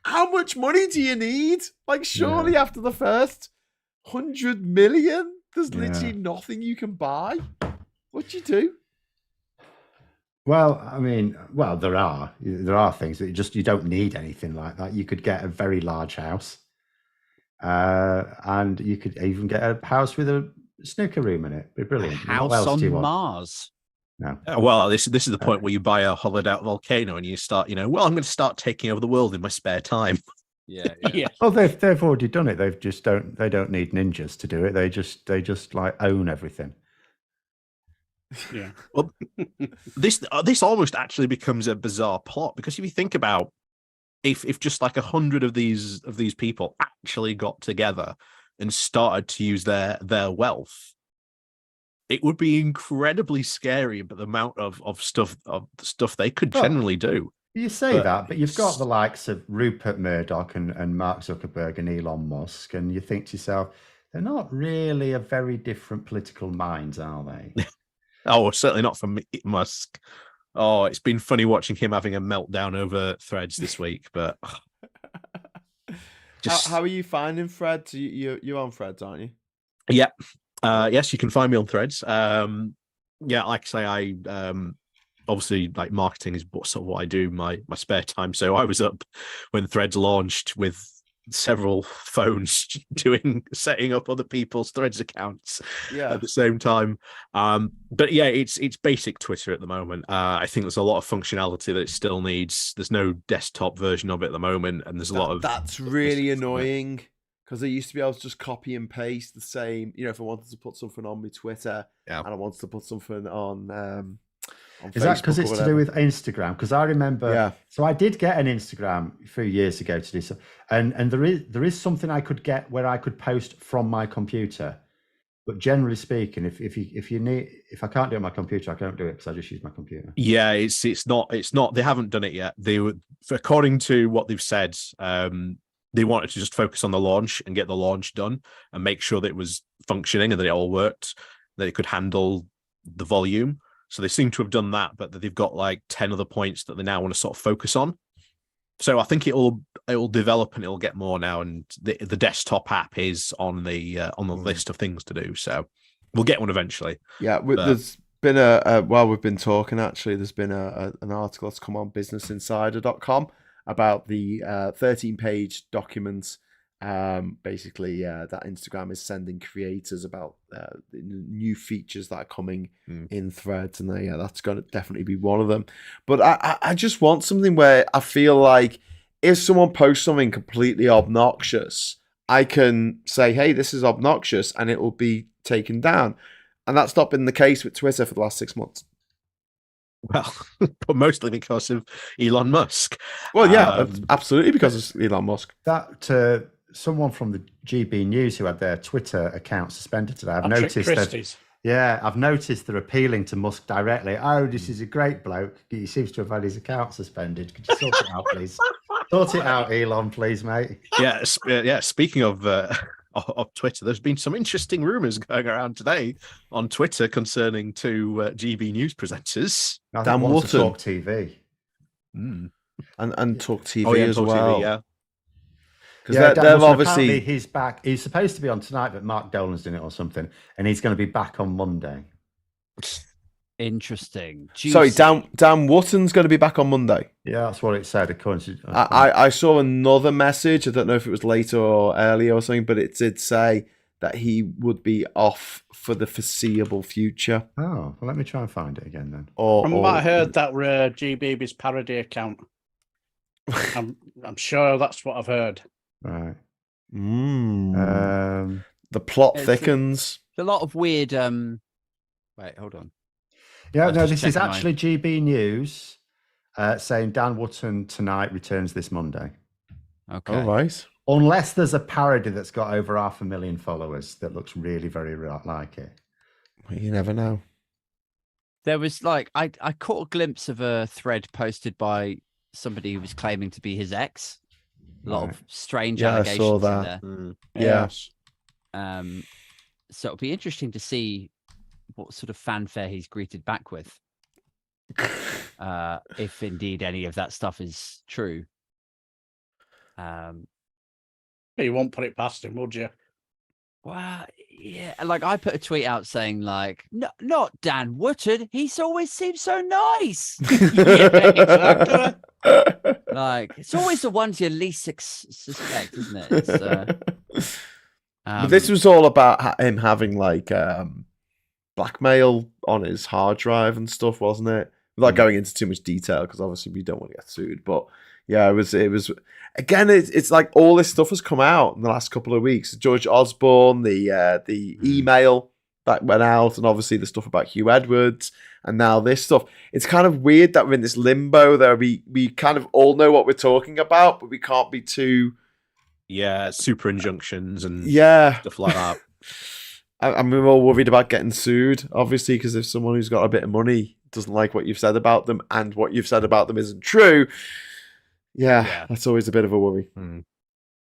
how much money do you need? Like, surely after the first 100 million, there's literally nothing you can buy. What do you do? Well, I mean, there are things that you don't need anything like that. You could get a very large house, and you could even get a house with a snooker room in it. It'd be brilliant. A house on Mars. No. Well, this is the point where you buy a hollowed out volcano and you start, I'm going to start taking over the world in my spare time. Yeah. Well, they've already done it. They don't need ninjas to do it. They just like own everything. Yeah. Well, this almost actually becomes a bizarre plot, because if you think about if just like 100 of these people actually got together and started to use their wealth, it would be incredibly scary. But the amount of stuff they could generally do. You say that, but you've got the likes of Rupert Murdoch and Mark Zuckerberg and Elon Musk, and you think to yourself, they're not really a very different political minds, are they? Oh, certainly not from Musk. Oh, it's been funny watching him having a meltdown over Threads this week. But how are you finding Threads? You're on Threads, aren't you? Yeah. Yes, you can find me on Threads. Yeah, like I say, I obviously like marketing is sort of what I do my spare time. So I was up when Threads launched with several phones setting up other people's Threads accounts at the same time. But yeah, it's basic Twitter at the moment. I think there's a lot of functionality that it still needs. There's no desktop version of it at the moment, and there's a lot of that's really annoying, because I used to be able to just copy and paste the same. If I wanted to put something on my Twitter and I wanted to put something on is that because it's to do with Instagram? Because I remember, so I did get an Instagram a few years ago to do so, and there is something I could get where I could post from my computer. But generally speaking, if I can't do it on my computer, I can't do it because I just use my computer. Yeah, it's not. They haven't done it yet. They were, according to what they've said, they wanted to just focus on the launch and get the launch done and make sure that it was functioning and that it all worked, that it could handle the volume. So they seem to have done that, but they've got like 10 other points that they now want to sort of focus on. So I think it will develop and it'll get more now. And the desktop app is on the list of things to do. So we'll get one eventually. Yeah, there's been while we've been talking, actually, there's been an article that's come on businessinsider.com about the 13-page documents. Basically, that Instagram is sending creators about the new features that are coming in Threads, and that's going to definitely be one of them. But I just want something where I feel like if someone posts something completely obnoxious, I can say, hey, this is obnoxious, and it will be taken down. And that's not been the case with Twitter for the last 6 months. Well, but mostly because of Elon Musk. Well, yeah, absolutely because of Elon Musk. That someone from the GB News who had their Twitter account suspended today. I've noticed they're appealing to Musk directly. Oh, this is a great bloke. He seems to have had his account suspended. Could you sort it out, please? Sort it out, Elon, please, mate. Yeah. Speaking of Twitter, there's been some interesting rumors going around today on Twitter concerning two GB News presenters. Dan Wootton, Talk TV, and Talk TV as well. TV, yeah. Because they're obviously he's back. He's supposed to be on tonight, but Mark Dolan's doing it or something, and he's going to be back on Monday. Interesting. Juicy. Sorry, Dan Wootton's going to be back on Monday. Yeah, that's what it said. According to I saw another message. I don't know if it was later or earlier or something, but it did say that he would be off for the foreseeable future. Oh, well, let me try and find it again then. I heard that were GBB's parody account. I'm sure that's what I've heard. Right. The plot thickens. A lot of weird. Wait, hold on. Yeah, no, this is actually GB News saying Dan Wootton tonight returns this Monday. Okay. All right. Unless there's a parody that's got over 500,000 followers that looks really very like it. Well, you never know. There was I caught a glimpse of a thread posted by somebody who was claiming to be his ex. A lot of strange allegations. I saw that. In there. Yes. So it'll be interesting to see what sort of fanfare he's greeted back with, if indeed any of that stuff is true. You won't put it past him, would you? Well, yeah. I put a tweet out saying no, not Dan Wootton. He's always seemed so nice. Yeah, exactly. It's always the ones you least suspect, isn't it? But this was all about him having blackmail on his hard drive and stuff, wasn't it? Without going into too much detail, because obviously we don't want to get sued. But yeah, it was again. It's like all this stuff has come out in the last couple of weeks. George Osborne, the email that went out, and obviously the stuff about Hugh Edwards, and now this stuff. It's kind of weird that we're in this limbo there. We kind of all know what we're talking about, but we can't be too super injunctions and stuff like that. I'm more worried about getting sued, obviously, because if someone who's got a bit of money doesn't like what you've said about them and what you've said about them isn't true, that's always a bit of a worry. I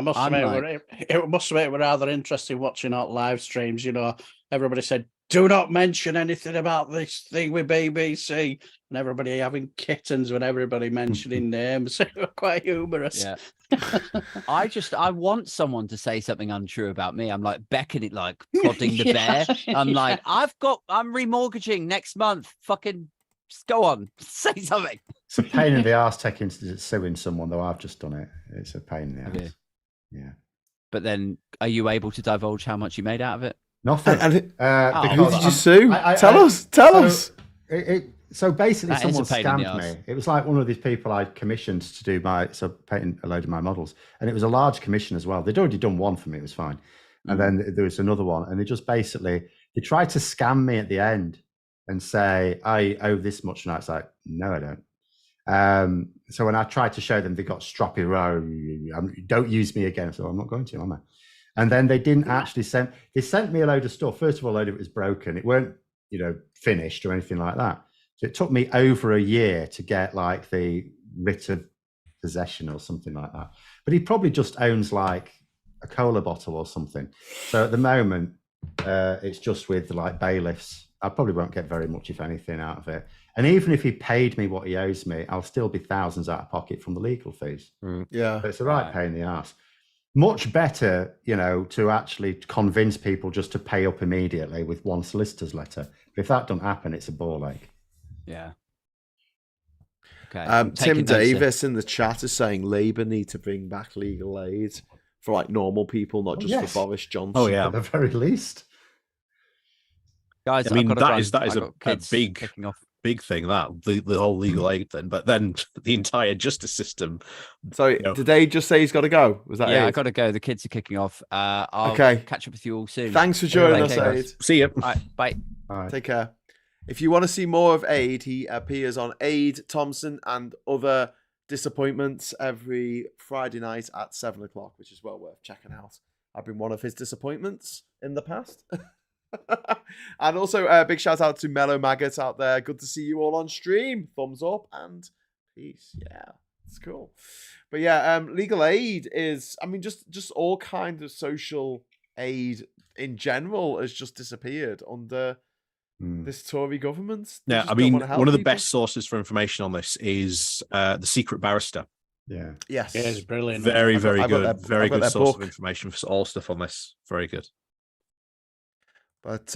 must admit, it must have been rather interesting watching our live streams. Everybody said, do not mention anything about this thing with BBC. and everybody having kittens when everybody mentioning names. They were quite humorous. Yeah. I want someone to say something untrue about me. I'm like beckoning, like prodding the bear. I'm like, I'm remortgaging next month. Fucking go on, say something. It's a pain in the arse suing someone, though. I've just done it. It's a pain in the arse. Yeah. But then, are you able to divulge how much you made out of it? Nothing. Who did you sue? Tell us. So basically, That is someone a pain in the scammed arse. me. It was like one of these people I commissioned to do painting a load of my models, and it was a large commission as well. They'd already done one for me; it was fine. And then there was another one, and they tried to scam me at the end and say, "I owe this much," and I was like, "No, I don't." So when I tried to show them, they got stroppy. Don't use me again. So I'm not going to, am I? And then they didn't actually send. They sent me a load of stuff. First of all, a load of it was broken. It weren't, finished or anything like that. So it took me over a year to get like the writ of possession or something like that. But he probably just owns like a cola bottle or something. So at the moment, it's just with like bailiffs. I probably won't get very much, if anything, out of it. And even if he paid me what he owes me, I'll still be thousands out of pocket from the legal fees. Yeah, so it's a right pain in the ass. Much better, to actually convince people just to pay up immediately with one solicitor's letter. But if that doesn't happen, it's a ball ache. Yeah. Okay. Tim Davis in the chat is saying Labour need to bring back legal aid for like normal people, not just for Boris Johnson. Oh yeah, at the very least. Guys, I mean that is a big thing, that the whole legal aid thing, but then the entire justice system. So did they just say he's got to go? Was that I it? got to go. The kids are kicking off. I'll catch up with you all soon. Thanks for joining us, Aid. See you. All right, bye. All right. Take care. If you want to see more of Aid, he appears on Aid Thompson and Other Disappointments every Friday night at 7 o'clock, which is well worth checking out. I've been one of his disappointments in the past. And also a big shout out to Mellow Maggot out there. Good to see you all on stream. Thumbs up and peace. Yeah, it's cool. But yeah, legal aid is, I mean, just all kinds of social aid in general has just disappeared under this Tory government. Yeah, I mean, one of the best sources for information on this is The Secret Barrister. Yeah. Yes. Yeah, it's brilliant. Very good. Very good source of information for all stuff on this. Very good. But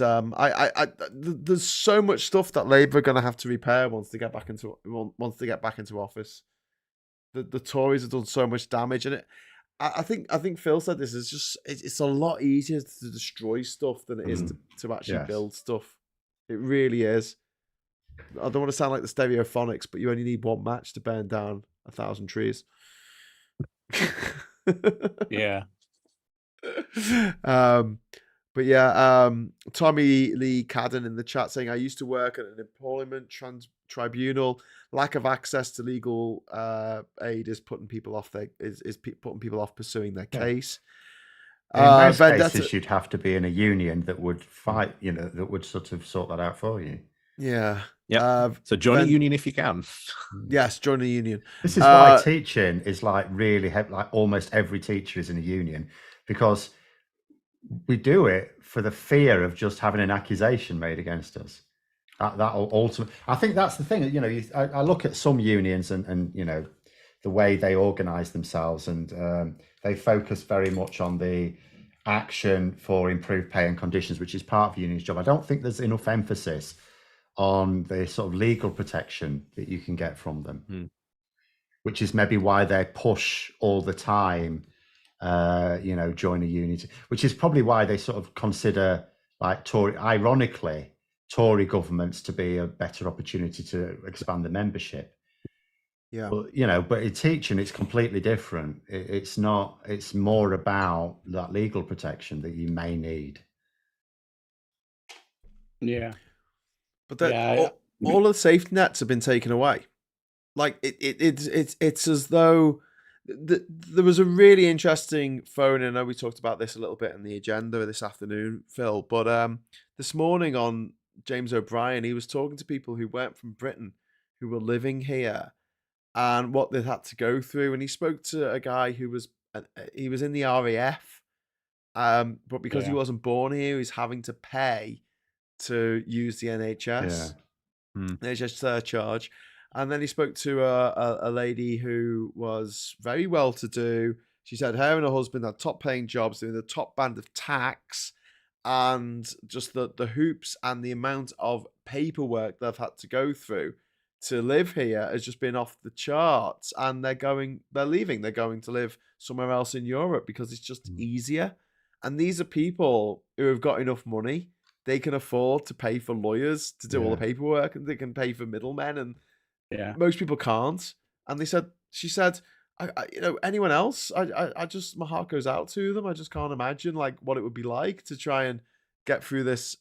there's so much stuff that Labour are going to have to repair once they get back into office. The Tories have done so much damage, and I think Phil said this is just it's a lot easier to destroy stuff than it is to actually build stuff. It really is. I don't want to sound like the Stereophonics, but you only need one match to burn down 1,000 trees. Yeah. But yeah, Tommy Lee Cadden in the chat saying, I used to work at an employment tribunal. Lack of access to legal aid is putting people off putting people off pursuing their case. In most cases, you'd have to be in a union that would fight, that would sort that out for you. Yeah. Yeah. So join a union if you can. Yes, join a union. This is why teaching is like really like almost every teacher is in a union, because we do it for the fear of just having an accusation made against us. That'll ultimately, I think that's the thing. I look at some unions and the way they organize themselves, and they focus very much on the action for improved pay and conditions, which is part of the union's job. I don't think there's enough emphasis on the sort of legal protection that you can get from them, which is maybe why they push all the time, join a union, which is probably why they sort of consider ironically, Tory governments to be a better opportunity to expand the membership. Yeah. But in teaching, it's completely different. It's not, it's more about that legal protection that you may need. Yeah. But all the safety nets have been taken away. Like it's as though there was a really interesting phone. I know we talked about this a little bit in the agenda this afternoon, Phil. But this morning on James O'Brien, he was talking to people who weren't from Britain, who were living here, and what they had to go through. And he spoke to a guy who was in the RAF, but because he wasn't born here, he's having to pay to use the NHS. There's a surcharge. And then he spoke to a lady who was very well-to-do. She said her and her husband had top-paying jobs, doing the top band of tax, and just the hoops and the amount of paperwork they've had to go through to live here has just been off the charts. And they're leaving. They're going to live somewhere else in Europe because it's just easier. And these are people who have got enough money. They can afford to pay for lawyers to do all the paperwork, and they can pay for middlemen, and most people can't. And she said, anyone else, I just, my heart goes out to them. I just can't imagine like what it would be like to try and get through this.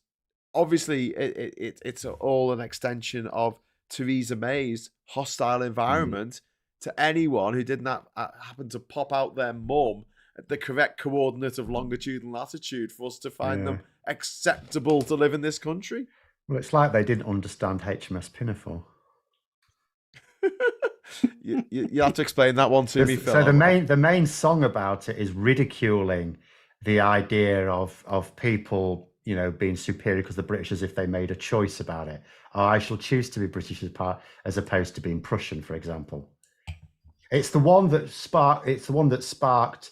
Obviously, it's all an extension of Theresa May's hostile environment to anyone who didn't happen to pop out their mum at the correct coordinate of longitude and latitude for us to find them acceptable to live in this country. Well, it's like they didn't understand HMS Pinafore. you have to explain that one to me, Phil. So the main song about it is ridiculing the idea of people, being superior because the British, as if they made a choice about it. Oh, I shall choose to be British as opposed to being Prussian, for example. It's the one that sparked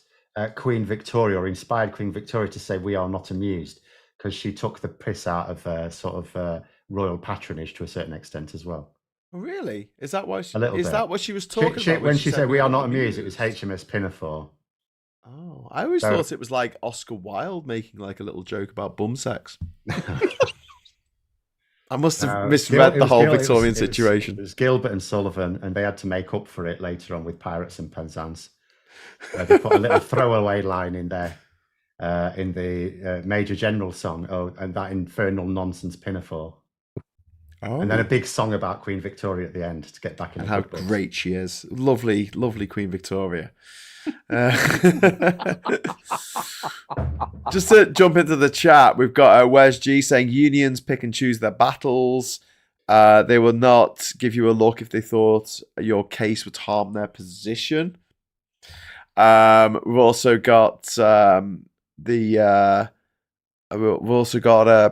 Queen Victoria, or inspired Queen Victoria to say, "We are not amused," because she took the piss out of sort of royal patronage to a certain extent as well. Really? Is that why? That what she was talking about when she said "We are not amused"? It was HMS Pinafore. Oh, I always thought it was like Oscar Wilde making like a little joke about bum sex. I must have misread the whole Victorian situation. It was Gilbert and Sullivan, and they had to make up for it later on with Pirates and Penzance. They put a little throwaway line in there in the Major General song, and that infernal nonsense Pinafore. Oh. And then a big song about Queen Victoria at the end to get back in. And how great she is. Lovely, lovely Queen Victoria. Just to jump into the chat, we've got Where's G saying unions pick and choose their battles. They will not give you a look if they thought your case would harm their position. We've also got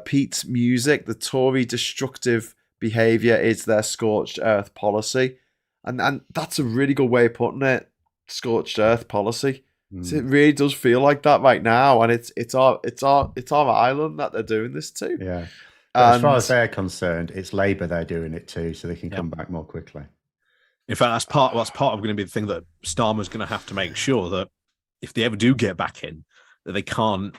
Pete's Music. The Tory destructive behaviour is their scorched earth policy, and that's a really good way of putting it. Scorched earth policy. So it really does feel like that right now, and it's our island that they're doing this to. Yeah. But as far as they're concerned, it's Labour they're doing it to, so they can come back more quickly. In fact, that's part of going to be the thing that Starmer's going to have to make sure that if they ever do get back in, that they can't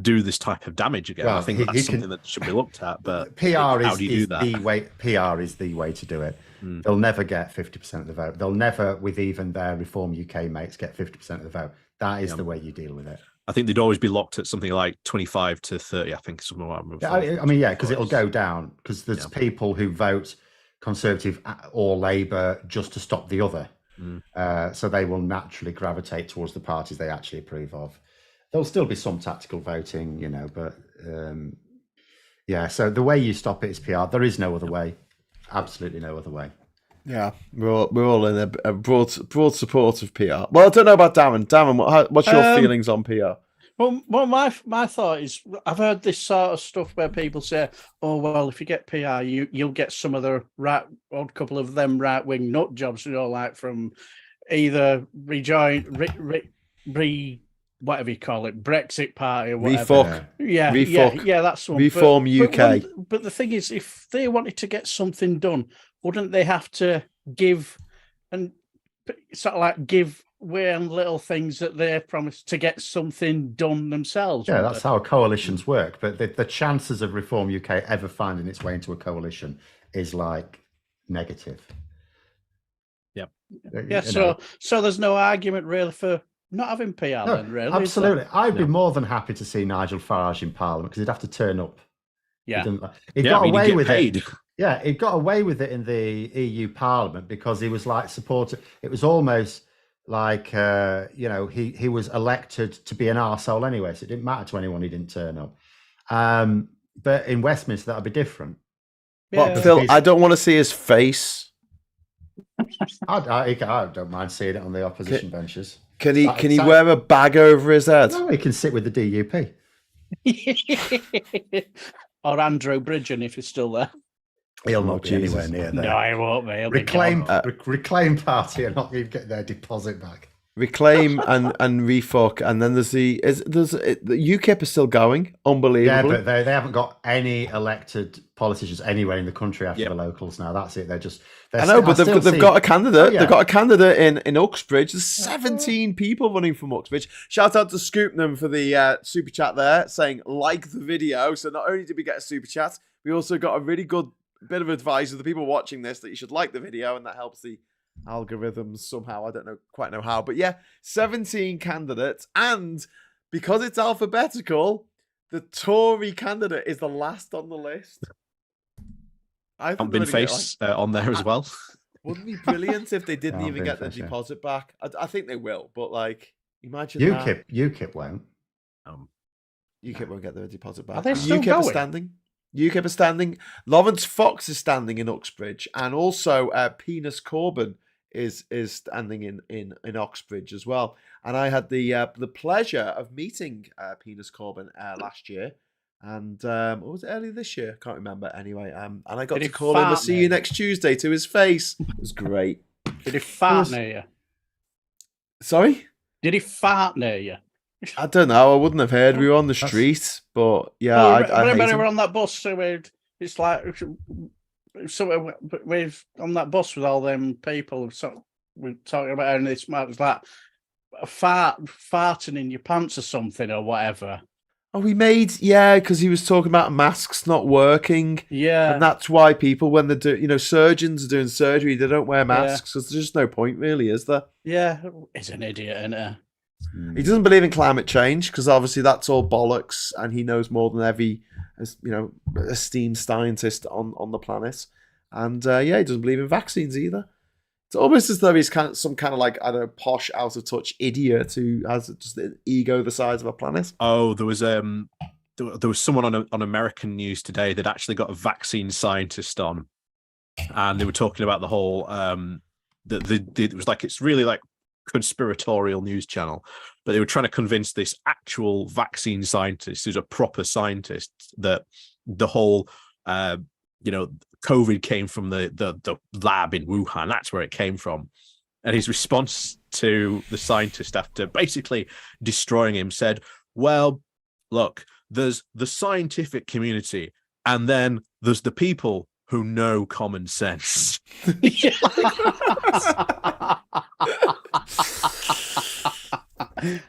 do this type of damage again. Well, I think that's something that should be looked at. But how do you do that? PR is the way to do it. They'll never get 50% of the vote. They'll never, with even their Reform UK mates, get 50% of the vote. That is the way you deal with it. I think they'd always be locked at something like 25 to 30, I think. Something like that. Because it'll go down. Because there's people who vote Conservative or Labour just to stop the other. So they will naturally gravitate towards the parties they actually approve of. There'll still be some tactical voting, but so the way you stop it is PR. There is no other way. Absolutely no other way. Yeah, we're all in a broad support of PR. Well, I don't know about Darren. Darren, what's your feelings on PR? Well, my thought is, I've heard this sort of stuff where people say, "Oh, well, if you get PR, you'll get some of the couple of them right wing nut jobs, like from either whatever you call it, Brexit party or whatever." Yeah, that's one. Reform UK. But the thing is, if they wanted to get something done, wouldn't they have to give away on little things that they promised to get something done themselves? Yeah, that's how coalitions work. But the chances of Reform UK ever finding its way into a coalition is like negative. Yep. Yeah. So there's no argument really for not having PR then, really. Absolutely. I'd be more than happy to see Nigel Farage in Parliament because he'd have to turn up. Yeah. He got away with it. Yeah, he got away with it in the EU Parliament because he was like supported. It was almost like, he was elected to be an arsehole anyway, so it didn't matter to anyone he didn't turn up. But in Westminster, that would be different. Yeah. But Phil, I don't want to see his face. I don't mind seeing it on the opposition benches. Can he wear a bag over his head? No, he can sit with the DUP. Or Andrew Bridgen if he's still there. He'll not be anywhere near there. No, he won't be. Reclaim Party are not even getting their deposit back. Reclaim and refuck, and then there's the UKIP is still going, unbelievable. Yeah, but they haven't got any elected politicians anywhere in the country after the locals now. That's it. I know, but they've got a candidate. They've got a candidate in Uxbridge. There's 17 people running from Uxbridge. Shout out to Scoopnam for the super chat there, saying like the video. So not only did we get a super chat, we also got a really good bit of advice for the people watching this that you should like the video, and that helps the algorithms somehow. I don't quite know how, but yeah, 17 candidates, and because it's alphabetical, the Tory candidate is the last on the list. I've been face on there as well. Wouldn't it be brilliant if they didn't even get their deposit back? I think they will, but like, imagine UKIP won't. UKIP won't get their deposit back. Are they still UKIP going? are standing. UKIP are standing. Lawrence Fox is standing in Uxbridge, and also Penis Corbyn is standing in Uxbridge as well. And I had the pleasure of meeting Penis Corbyn last year, and what was it, earlier this year? Can't remember. Anyway, and I got to call him. I'll see you next Tuesday to his face. It was great. Did he fart near you? Sorry? Did he fart near you? I don't know. I wouldn't have heard. We were on the street, but yeah, I remember hate we were him. on that bus. So it's like we've on that bus with all them people. So we're talking about and it's like farting in your pants or something or whatever. Oh, because he was talking about masks not working. Yeah, and that's why people, when they do, surgeons are doing surgery, they don't wear masks because there's just no point, really, is there? Yeah, he's an idiot, isn't he? He doesn't believe in climate change because obviously that's all bollocks, and he knows more than every, esteemed scientist on the planet. And he doesn't believe in vaccines either. It's almost as though he's some kind of like, I don't know, posh, out of touch idiot who has just an ego the size of a planet. Oh, there was someone on American news today that actually got a vaccine scientist on, and they were talking about the whole it was like, it's really like conspiratorial news channel, but they were trying to convince this actual vaccine scientist who's a proper scientist that the whole COVID came from the lab in Wuhan. That's where it came from. And his response to the scientist, after basically destroying him, said, well, look, there's the scientific community, and then there's the people who know common sense.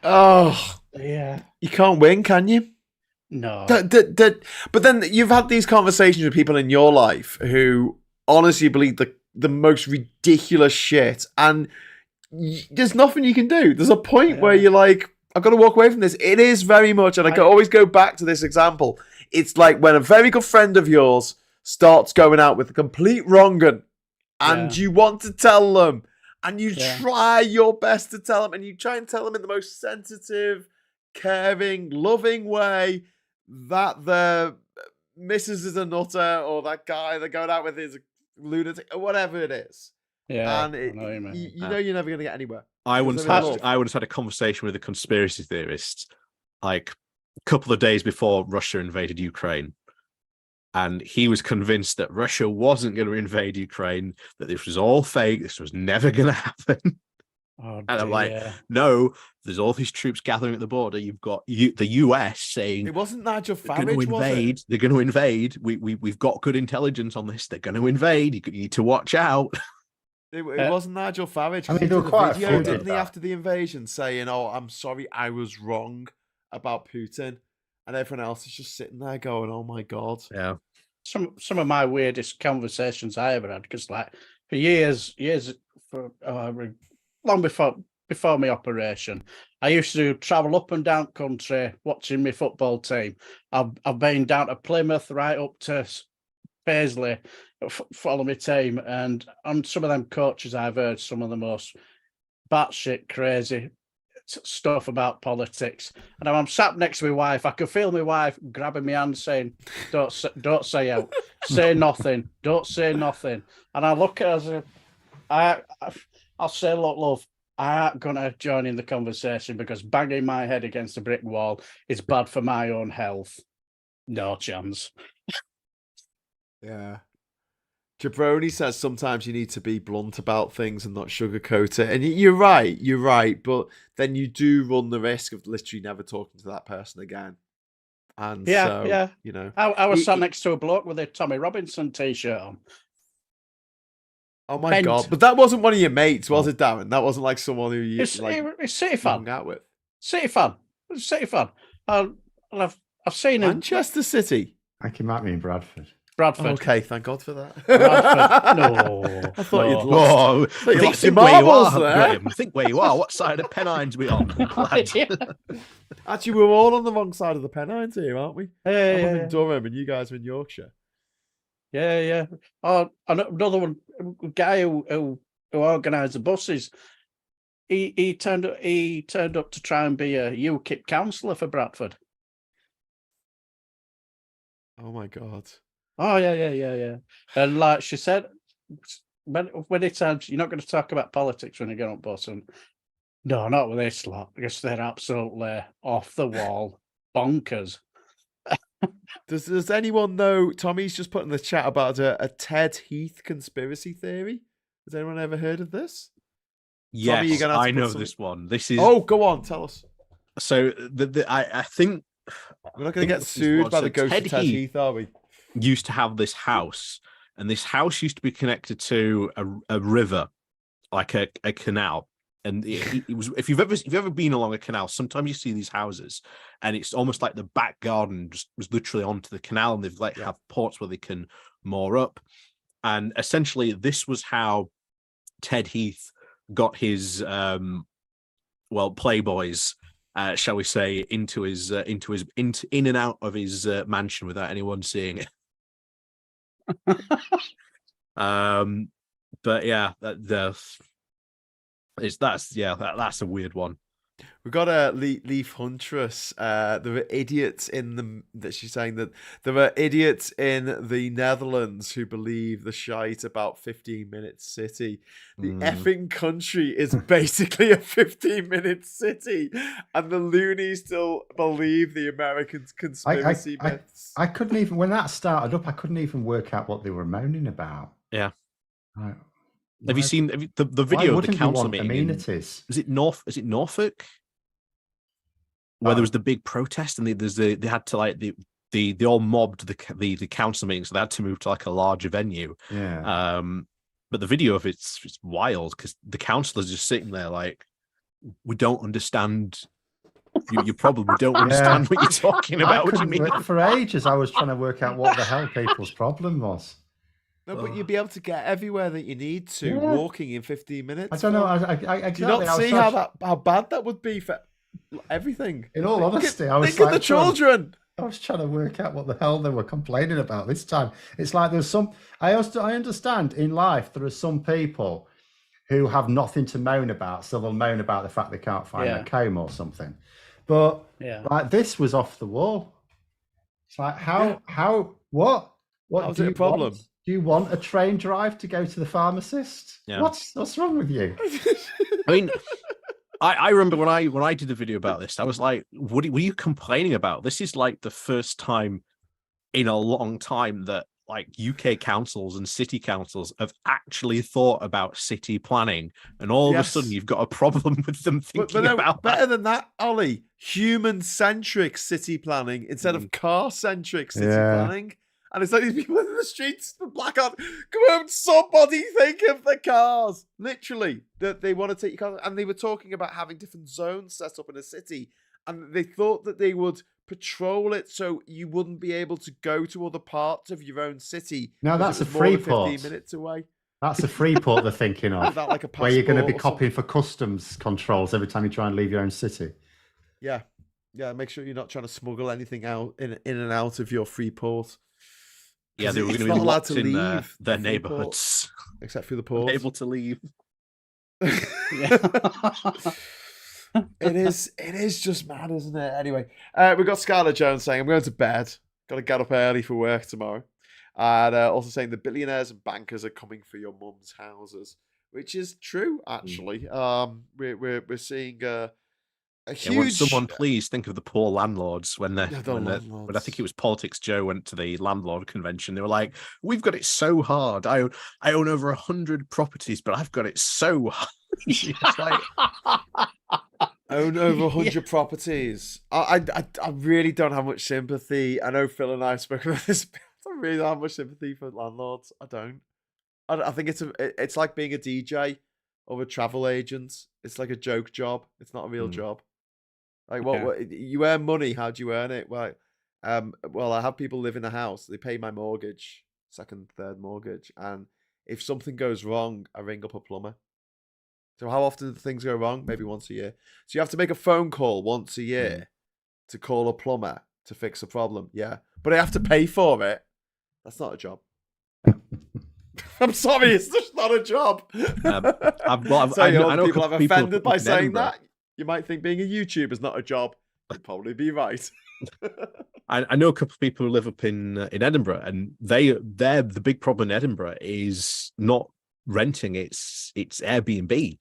Oh, yeah. You can't win, can you? No. But then you've had these conversations with people in your life who honestly believe the most ridiculous shit, and there's nothing you can do. There's a point where you're like, I've got to walk away from this. It is very much, and I can always go back to this example. It's like when a very good friend of yours starts going out with a complete wrong 'un, and you want to tell them, and you try your best to tell them, and you try and tell them in the most sensitive, caring, loving way that the missus is a nutter, or that guy they're going out with is a lunatic, or whatever it is. Yeah, and you know you're never going to get anywhere. I once had a conversation with a conspiracy theorist, like a couple of days before Russia invaded Ukraine, and he was convinced that Russia wasn't going to invade Ukraine, that this was all fake, this was never going to happen. Oh, and I'm like, no, there's all these troops gathering at the border. You've got the US saying it wasn't Nigel Farage, they're going to invade. They're going to invade. We've got good intelligence on this. They're going to invade. You need to watch out. It wasn't Nigel Farage. I mean, they were quite video, didn't he, after the invasion, saying, "Oh, I'm sorry, I was wrong about Putin," and everyone else is just sitting there going, "Oh my god." Yeah. Some of my weirdest conversations I ever had, because like for years, long before my operation, I used to travel up and down country watching my football team. I've been down to Plymouth, right up to Paisley, follow my team, and on some of them coaches I've heard some of the most batshit crazy stuff about politics. And I'm sat next to my wife. I can feel my wife grabbing my hand saying, don't say out, say nothing, don't say nothing. And I look at her as I'll say, look, love, I ain't gonna join in the conversation because banging my head against a brick wall is bad for my own health. No chance. Yeah. Jabroni says sometimes you need to be blunt about things and not sugarcoat it. And you're right. But then you do run the risk of literally never talking to that person again. And so, you know. I was sat next to a bloke with a Tommy Robinson t-shirt on. Oh my God. But that wasn't one of your mates, was it, Darren? That wasn't like someone who you It's City fan. hung out with. City fan. I've seen him. Manchester City. I think he might mean Bradford. Bradford. Okay, thank God for that. Bradford. No. I thought you'd lost. Think where you are, Graham. Think where you are. What side of Pennines we on? Actually, we're all on the wrong side of the Pennines here, aren't we? I'm Yeah. in Durham and you guys are in Yorkshire. Yeah. Oh, another one, guy who organised the buses. He turned up to try and be a UKIP councillor for Bradford. Oh my God. Oh yeah. And like she said, when it said you're not going to talk about politics when you get on bus, and no, not with this lot, because they're absolutely off the wall, bonkers. Does anyone know? Tommy's just put in the chat about a Ted Heath conspiracy theory. Has anyone ever heard of this? Yes, Tommy, I know this one. This is. Oh, go on, tell us. So I think we're not going to get sued by the ghost of Ted Heath, are we? Used to have this house, and this house used to be connected to a river, like a canal. And it was if you've ever been along a canal, sometimes you see these houses, and it's almost like the back garden just was literally onto the canal, and they've have ports where they can moor up. And essentially, this was how Ted Heath got his playboys, shall we say, in and out of his mansion without anyone seeing it. But yeah, that's a weird one. We've got a Leaf Huntress. There are idiots that she's saying that there are idiots in the Netherlands who believe the shite about 15-minute city. The effing country is basically a 15-minute city, and the loonies still believe the Americans' conspiracy myths. I couldn't even, when that started up, I couldn't even work out what they were moaning about. Yeah. Have you seen the video of the council meeting? Amenities? Is it Norfolk? Where there was the big protest, and they had to they all mobbed the council meeting, so they had to move to like a larger venue. Yeah. But the video of it's wild because the councillors just sitting there like, we don't understand. You probably don't understand what you're talking about. What do you mean? For ages, I was trying to work out what the hell people's problem was. No, but you'd be able to get everywhere that you need to walking in 15 minutes. I don't know. I do you not see how bad that would be for everything? In all honesty, I was think of the children. I was trying to work out what the hell they were complaining about this time. It's like there's some. I understand in life there are some people who have nothing to moan about, so they'll moan about the fact they can't find a comb or something. But like this was off the wall. It's like what was it a problem? Do you want a train drive to go to the pharmacist? Yeah. What's wrong with you? I mean, I remember when I did the video about this, I was like, what were you complaining about? This is like the first time in a long time that like UK councils and city councils have actually thought about city planning, and all of a sudden you've got a problem with them thinking about better than that, Ollie. Human-centric city planning instead of car-centric city planning. And it's like these people in the streets, the blackout. Come on, somebody think of the cars. Literally, that they want to take your cars. And they were talking about having different zones set up in a city. And they thought that they would patrol it so you wouldn't be able to go to other parts of your own city. No, that's a free port. 15 minutes away. That's a free port they're thinking of. That like a where you're going to be copying for customs controls every time you try and leave your own city. Yeah. Yeah, make sure you're not trying to smuggle anything out in and out of your free port. Yeah, they were going to be locked in their neighborhoods, except through the port. Able to leave. It is just mad, isn't it? Anyway, we've got Scarlett Jones saying, I'm going to bed. Got to get up early for work tomorrow. And also saying the billionaires and bankers are coming for your mum's houses, which is true, actually. We're seeing a Yeah, won't huge. someone please think of the poor landlords when Yeah, the when I landlords. think it was Politics Joe went to the landlord convention. They were like, "We've got it so hard. I own over 100 properties, but I've got it so hard." It's like, own over 100 properties. I really don't have much sympathy. I know Phil and I spoke about this. I don't really have much sympathy for landlords. I don't. I think it's like being a DJ or a travel agent. It's like a joke job. It's not a real job. Like what you earn money? How do you earn it? Well, I have people live in a house. They pay my mortgage, second, third mortgage, and if something goes wrong, I ring up a plumber. So how often do things go wrong? Maybe once a year. So you have to make a phone call once a year to call a plumber to fix a problem. Yeah, but I have to pay for it. That's not a job. I'm sorry, it's just not a job. People have offended by saying that. You might think being a YouTuber is not a job. You'd probably be right. I know a couple of people who live up in Edinburgh, and the big problem in Edinburgh is not renting; it's Airbnb.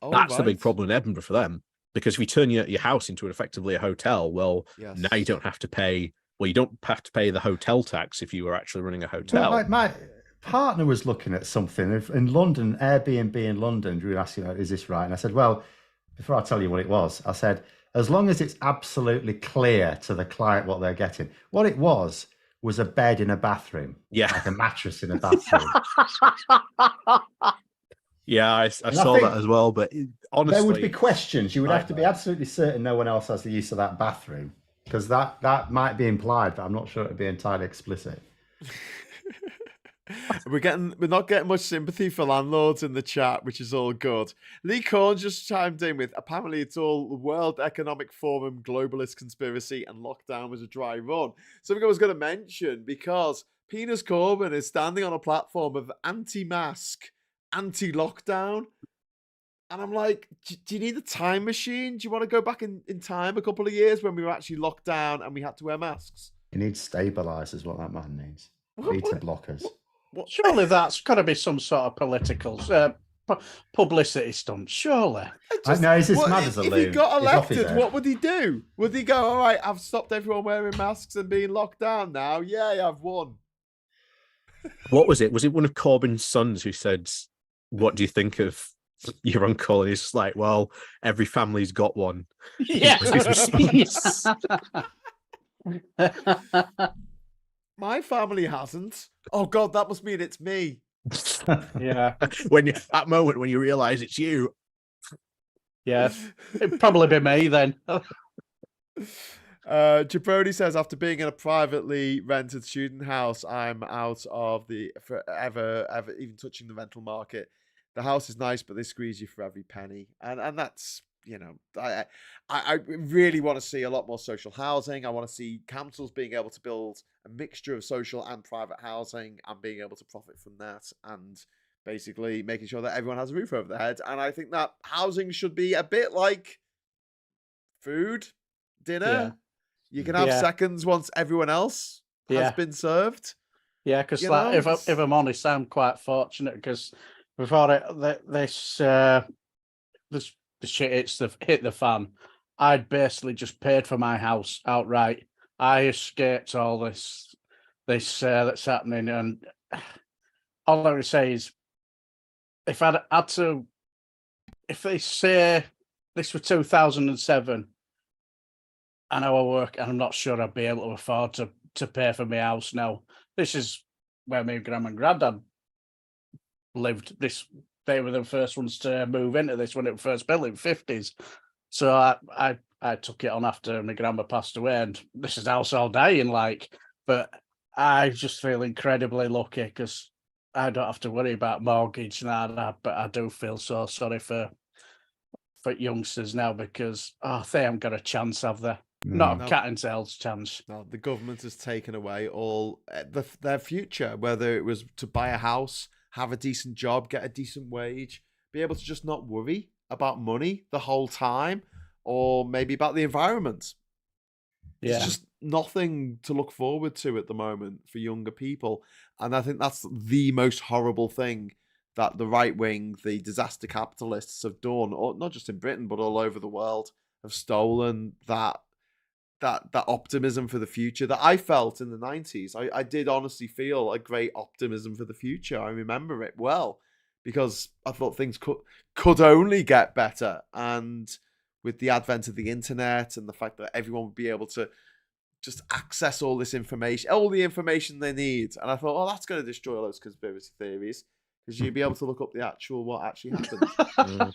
Oh, That's the right. big problem in Edinburgh for them, because if you turn your house into effectively a hotel, well, now you don't have to pay. Well, you don't have to pay the hotel tax if you were actually running a hotel. Well, my partner was looking at something in London, Airbnb in London. We were asking, is this right? And I said, well, before I tell you what it was, I said, as long as it's absolutely clear to the client what they're getting. What it was a bed in a bathroom. Yeah. Like a mattress in a bathroom. Yeah, I saw that as well. But honestly, there would be questions. You would have to be absolutely certain no one else has the use of that bathroom, because that might be implied, but I'm not sure it'd be entirely explicit. We're not getting much sympathy for landlords in the chat, which is all good. Lee Korn just chimed in with, apparently it's all the World Economic Forum globalist conspiracy and lockdown was a dry run. Something I was going to mention, because Penis Corbyn is standing on a platform of anti-mask, anti-lockdown. And I'm like, do you need a time machine? Do you want to go back in time a couple of years when we were actually locked down and we had to wear masks? He needs stabilizers, what that man needs. Beta blockers. Surely that's got to be some sort of political publicity stunt, surely. No, he's as mad as a loon. If he got elected, what would he do? Would he go, all right, I've stopped everyone wearing masks and being locked down now? Yay, I've won. What was it? Was it one of Corbyn's sons who said, what do you think of your uncle? And he's just like, well, every family's got one. Yeah. My family hasn't. Oh God, that must mean it's me. Yeah. That moment when you realise it's you. Yeah. It'd probably be me then. Jabroni says, after being in a privately rented student house, I'm out of the forever even touching the rental market. The house is nice, but they squeeze you for every penny, and that's, you know, I really want to see a lot more social housing. I want to see councils being able to build a mixture of social and private housing and being able to profit from that, and basically making sure that everyone has a roof over their head. And I think that housing should be a bit like food, dinner. Yeah. You can have seconds once everyone else has been served. Yeah, because like, if I'm honest, I'm quite fortunate, because before this shit hit the fan, I'd basically just paid for my house outright. I escaped all this that's happening, and all I would say is, if I'd had to, if they say this was 2007, and I work, and I'm not sure I'd be able to afford to pay for my house now. This is where my grandma and granddad lived. They were the first ones to move into this when it was first built in the 50s. So I took it on after my grandma passed away, and this is house all dying, like. But I just feel incredibly lucky because I don't have to worry about mortgage now. But I do feel so sorry for youngsters now, because they haven't got a chance, have they? Not a cat and tails chance. No, the government has taken away all their future, whether it was to buy a house, have a decent job, get a decent wage, be able to just not worry about money the whole time, or maybe about the environment. Yeah. It's just nothing to look forward to at the moment for younger people. And I think that's the most horrible thing that the right wing, the disaster capitalists have done, or not just in Britain but all over the world, have stolen that optimism for the future that I felt in the 90s. I did honestly feel a great optimism for the future. I remember it well because I thought things could only get better. And with the advent of the internet and the fact that everyone would be able to just access all this information, all the information they need. And I thought, oh, that's going to destroy all those conspiracy theories because you'd be able to look up the actual what actually happened.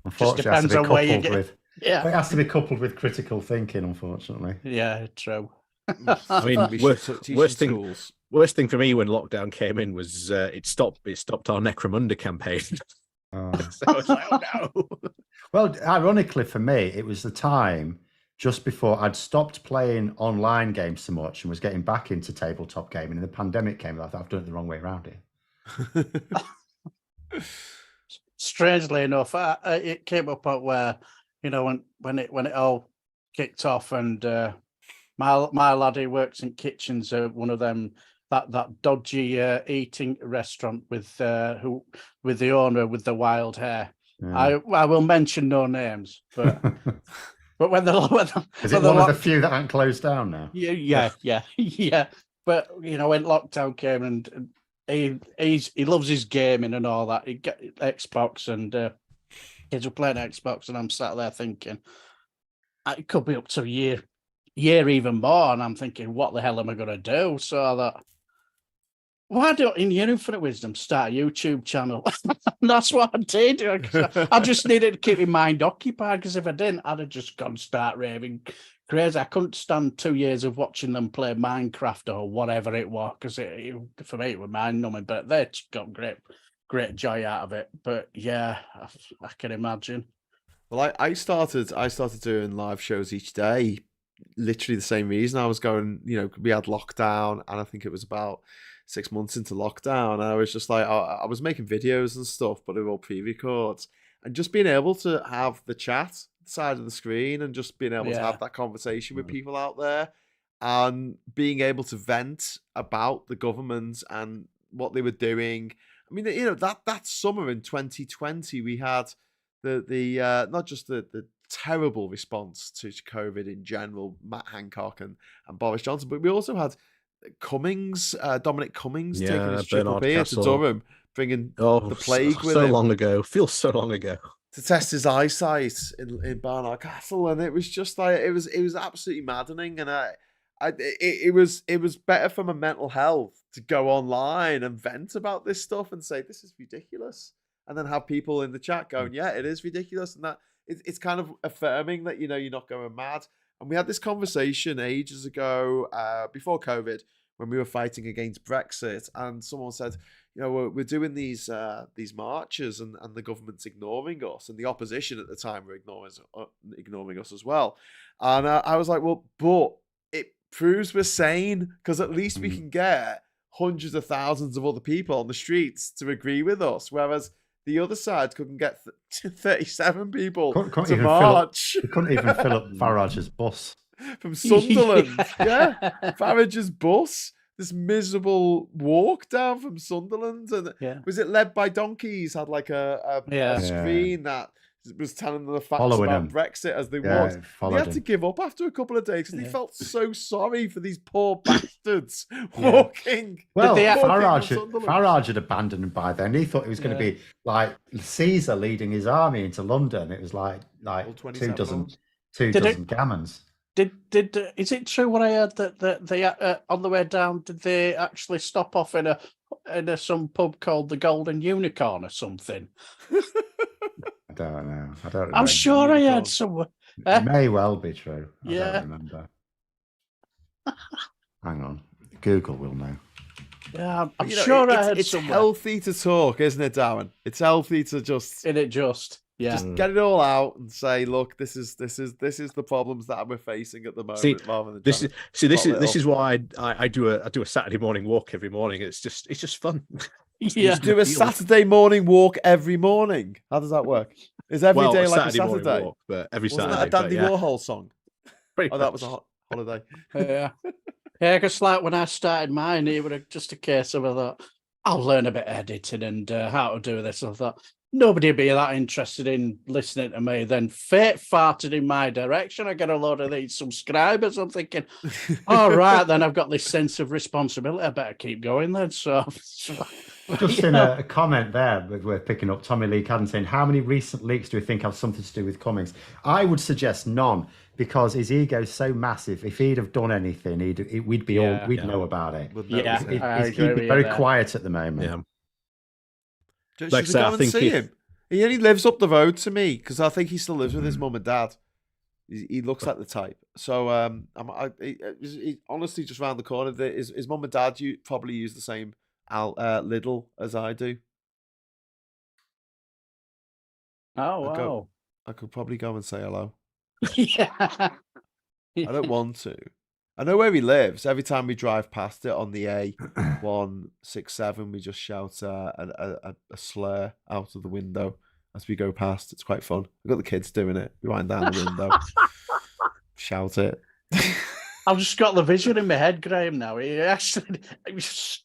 Unfortunately, it has to be coupled with. Yeah, it has to be coupled with critical thinking. Unfortunately, yeah, true. I mean, worst thing for me when lockdown came in was it stopped our Necromunda campaign. Oh. So I was like, oh no. Well, ironically for me, it was the time just before I'd stopped playing online games so much and was getting back into tabletop gaming, and the pandemic came. I thought I've done it the wrong way around here. Strangely enough, it came up at where, you know, when it all kicked off, and my lad who works in kitchens, one of them that dodgy eating restaurant with the owner with the wild hair. Yeah. I will mention no names, but but when is it one of the few that aren't closed down now? Yeah. But you know, when lockdown came and he loves his gaming and all that. He get Xbox and kids were playing Xbox, and I'm sat there thinking it could be up to a year even more, and I'm thinking, what the hell am I going to do? So I thought, why don't, in your infinite wisdom, start a YouTube channel? And that's what I did. I just needed to keep my mind occupied, because if I didn't, I'd have just gone start raving crazy. I couldn't stand 2 years of watching them play Minecraft or whatever it was, because for me it was mind-numbing, but they got great joy out of it. But yeah, I can imagine. Well, I started doing live shows each day, literally the same reason. I was going, you know, we had lockdown, and I think it was about 6 months into lockdown, and I was just like, I was making videos and stuff, but they were all pre-records, and just being able to have the chat side of the screen and just being able to have that conversation with people out there, and being able to vent about the government and what they were doing. I mean, you know, that summer in 2020, we had the not just the terrible response to COVID in general, Matt Hancock and Boris Johnson, but we also had Dominic Cummings taking his trip up here to Durham, bringing the plague with him. So long ago, feels so long ago. To test his eyesight in Barnard Castle, and it was just like it was absolutely maddening, and it was better for my mental health to go online and vent about this stuff and say this is ridiculous, and then have people in the chat going, yeah, it is ridiculous, and that it's kind of affirming that, you know, you're not going mad. And we had this conversation ages ago, before COVID, when we were fighting against Brexit, and someone said, you know, we're doing these marches, and the government's ignoring us, and the opposition at the time were ignoring us as well. And I was like, well, but it proves we're sane, because at least we can get hundreds of thousands of other people on the streets to agree with us, whereas the other side couldn't get 37 people to march. They couldn't even fill up Farage's bus. From Sunderland. Yeah. Farage's bus. This miserable walk down from Sunderland. And was it led by donkeys? Had like a screen that was telling them the facts about Brexit as they walked. They had to give up after a couple of days because they felt so sorry for these poor bastards walking. Well, Farage had abandoned him by then. He thought it was going to be like Caesar leading his army into London. It was like two dozen gammons. Is it true what I heard that they on the way down, did they actually stop off in some pub called the Golden Unicorn or something? I don't know. I don't remember. I'm sure I heard somewhere. It may well be true. I don't remember. Hang on. Google will know. Yeah, I'm sure I heard it's somewhere. It's healthy to talk, isn't it, Darren? It's healthy to just get it all out and say, look, this is the problems that we're facing at the moment. Rather than this is why I do a Saturday morning walk every morning. It's just fun. You do a Saturday morning walk every morning. How does that work? Is every day like Saturday a Saturday? Walk, but every Wasn't Saturday. That a Dandy Warhol song? That was a holiday. Yeah, because like when I started mine, it was just a case of I thought, I'll learn a bit of editing and how to do this. I thought nobody would be that interested in listening to me. Then fate farted in my direction. I get a load of these subscribers. I'm thinking, all right, then I've got this sense of responsibility. I better keep going then. So just in a comment there, we're picking up Tommy Lee Cadden saying, how many recent leaks do we think have something to do with Cummings? I would suggest none, because his ego's so massive. If he'd have done anything, we'd know about it. He'd be very quiet at the moment. Yeah. Should we go and see him? He only lives up the road to me, because I think he still lives with his mum and dad. He looks like the type. So he honestly just round the corner. His mum and dad probably use the same Lidl as I do. Oh, wow. I could probably go and say hello. Yeah. I don't want to. I know where he lives. Every time we drive past it on the A167, we just shout a slur out of the window as we go past. It's quite fun. We've got the kids doing it. We wind down the window, shout it. I've just got the vision in my head, Graham, now. He was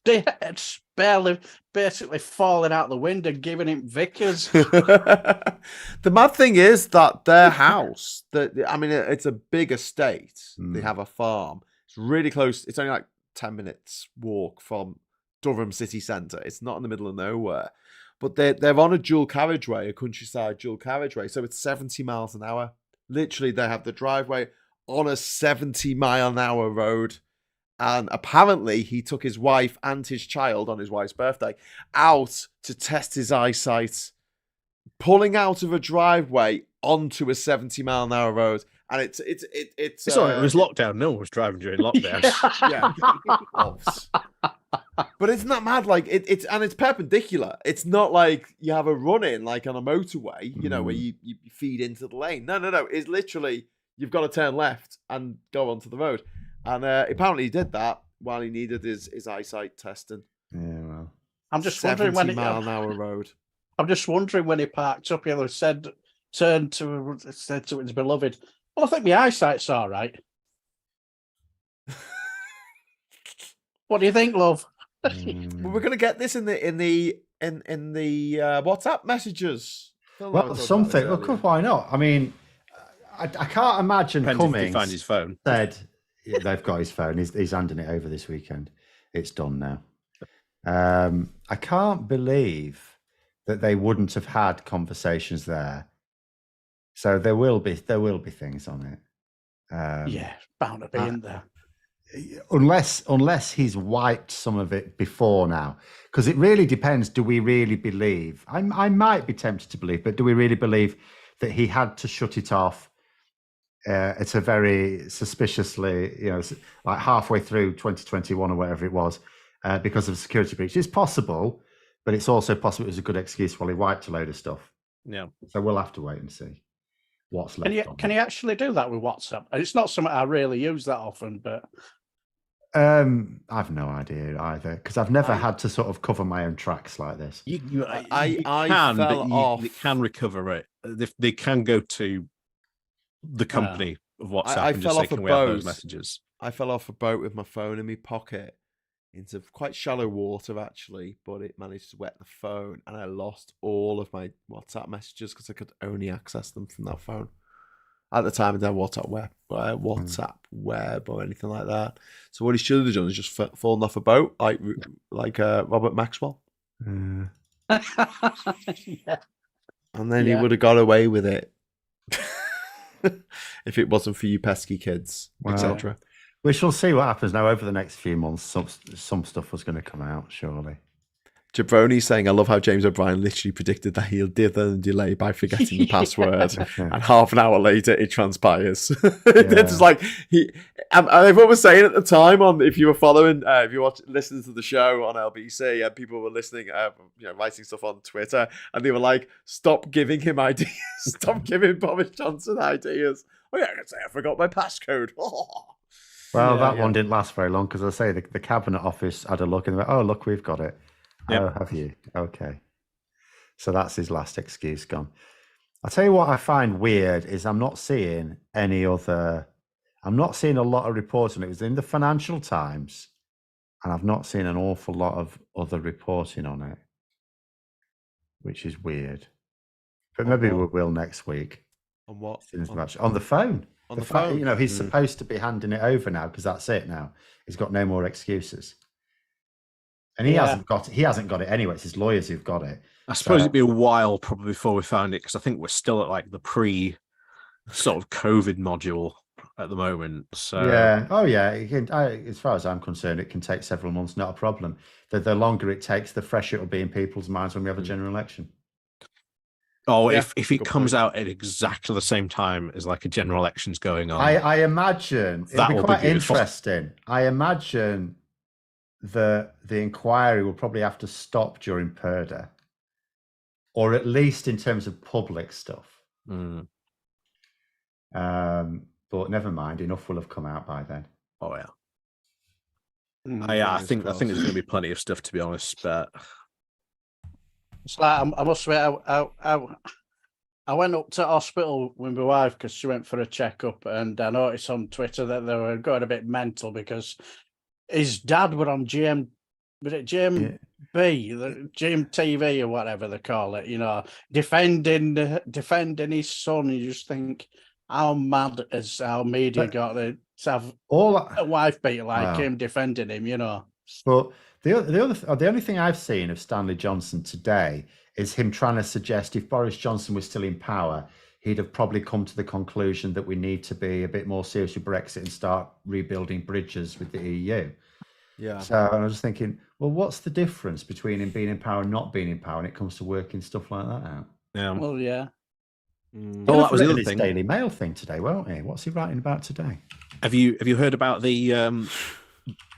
barely basically falling out the window, giving him Vickers. The mad thing is that their house, it's a big estate. They have a farm. It's really close. It's only like 10 minutes walk from Durham city centre. It's not in the middle of nowhere. But they're on a dual carriageway, a countryside dual carriageway. So it's 70 miles an hour. Literally, they have the driveway on a 70-mile-an-hour road. And apparently he took his wife and his child on his wife's birthday out to test his eyesight, pulling out of a driveway onto a 70-mile-an-hour road. And it's sorry, it was lockdown. No one was driving during lockdown. Yeah. But isn't that mad? Like it's perpendicular. It's not like you have a run in like on a motorway, where you feed into the lane. No. It's literally you've got to turn left and go onto the road. And apparently he did that while he needed his eyesight testing. Yeah, well, I'm just wondering when 70-mile-an-hour road. I'm just wondering when he parked up. He said to his beloved, "Well, I think my eyesight's all right." What do you think, love? Well, we're gonna get this in the WhatsApp messages. Well, something. Look, why not? I mean, I can't imagine Cummings find his phone. Said they've got his phone. He's handing it over this weekend. It's done now. I can't believe that they wouldn't have had conversations there. So there will be things on it. Yeah, bound to be in there. Unless he's wiped some of it before now, because it really depends. Do we really believe? I might be tempted to believe, but do we really believe that he had to shut it off? It's a very suspiciously, like halfway through 2021 or whatever it was, because of a security breach. It's possible, but it's also possible it was a good excuse while he wiped a load of stuff. Yeah. So we'll have to wait and see what's left. Can you actually do that with WhatsApp? It's not something I really use that often, but I've no idea either, because I've never had to sort of cover my own tracks like this. You can recover it. They can go to the company of WhatsApp I and just say, "Can we have those messages?" I fell off a boat with my phone in my pocket into quite shallow water, actually, but it managed to wet the phone, and I lost all of my WhatsApp messages because I could only access them from that phone. At the time, I didn't have WhatsApp web or anything like that. So what he should have done is just fallen off a boat, like Robert Maxwell. Yeah. And then he would have got away with it if it wasn't for you pesky kids, etc. We shall see what happens now over the next few months. Some stuff was going to come out, surely. Jabroni saying, "I love how James O'Brien literally predicted that he'll dither and delay by forgetting the password, and half an hour later it transpires." It's like everyone was saying at the time if you were following, if you were listening to the show on LBC, and people were listening, writing stuff on Twitter, and they were like, "Stop giving him ideas! Stop giving Boris Johnson ideas!" Oh yeah, I can say I forgot my passcode. Well, that one didn't last very long, because I say the Cabinet Office had a look and they went, "Oh, look, we've got it." Yep. Oh, have you? Okay. So that's his last excuse gone. I'll tell you what I find weird is I'm not seeing a lot of reports on it. It was in the Financial Times and I've not seen an awful lot of other reporting on it, which is weird. But maybe we will next week. On what? On the phone. On the phone. You know, he's supposed to be handing it over now because that's it now. He's got no more excuses. And he hasn't got it anyway. It's his lawyers who've got it. I suppose it'd be a while probably before we found it, because I think we're still at like the pre sort of COVID module at the moment. So yeah, oh yeah. As far as I'm concerned, it can take several months, not a problem. The longer it takes, the fresher it'll be in people's minds when we have a general election. Oh, if it comes out at exactly the same time as like a general election's going on, I imagine that it'll will be quite be beautiful. interesting. I imagine the inquiry will probably have to stop during Purdah, or at least in terms of public stuff. But never mind, enough will have come out by then. Oh yeah. I think there's going to be plenty of stuff, to be honest. But it's like I must admit, I went up to hospital with my wife because she went for a checkup, and I noticed on Twitter that they were going a bit mental because his dad were on GMB, the GMTV or whatever they call it, you know, defending his son. You just think, how mad has our media got to have a wife beater like him defending him, you know? But the only thing I've seen of Stanley Johnson today is him trying to suggest if Boris Johnson was still in power, he'd have probably come to the conclusion that we need to be a bit more serious with Brexit and start rebuilding bridges with the EU. Yeah. So I was just thinking, well, what's the difference between him being in power and not being in power when it comes to working stuff like that out? Yeah. Well, yeah. Well, that was the other thing. Daily Mail thing today, won't he? What's he writing about today? Have you heard about the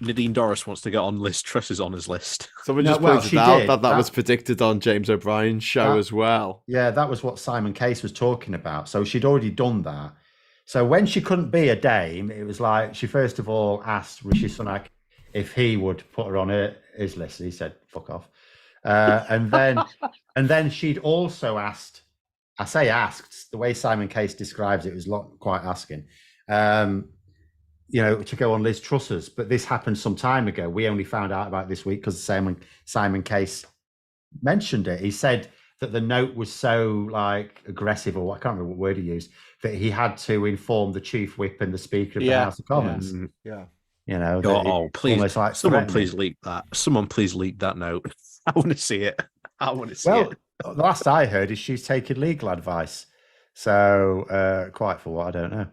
Nadine Dorris wants to get on Liz Truss's honours list? Someone just pointed out that was predicted on James O'Brien's show as well. Yeah, that was what Simon Case was talking about. So she'd already done that. So when she couldn't be a dame, it was like she first of all asked Rishi Sunak if he would put her on his list. He said, "Fuck off," and then she'd also asked. I say asked. The way Simon Case describes it was not quite asking. You know, to go on Liz Truss's, but this happened some time ago. We only found out about it this week because Simon Case mentioned it. He said that the note was so like aggressive, or I can't remember what word he used, that he had to inform the chief whip and the speaker of the House of Commons. Yeah. You know, please, like someone please leak that. Someone please leak that note. I want to see it. I want to see it. The last I heard is she's taking legal advice. So quite for what, I don't know.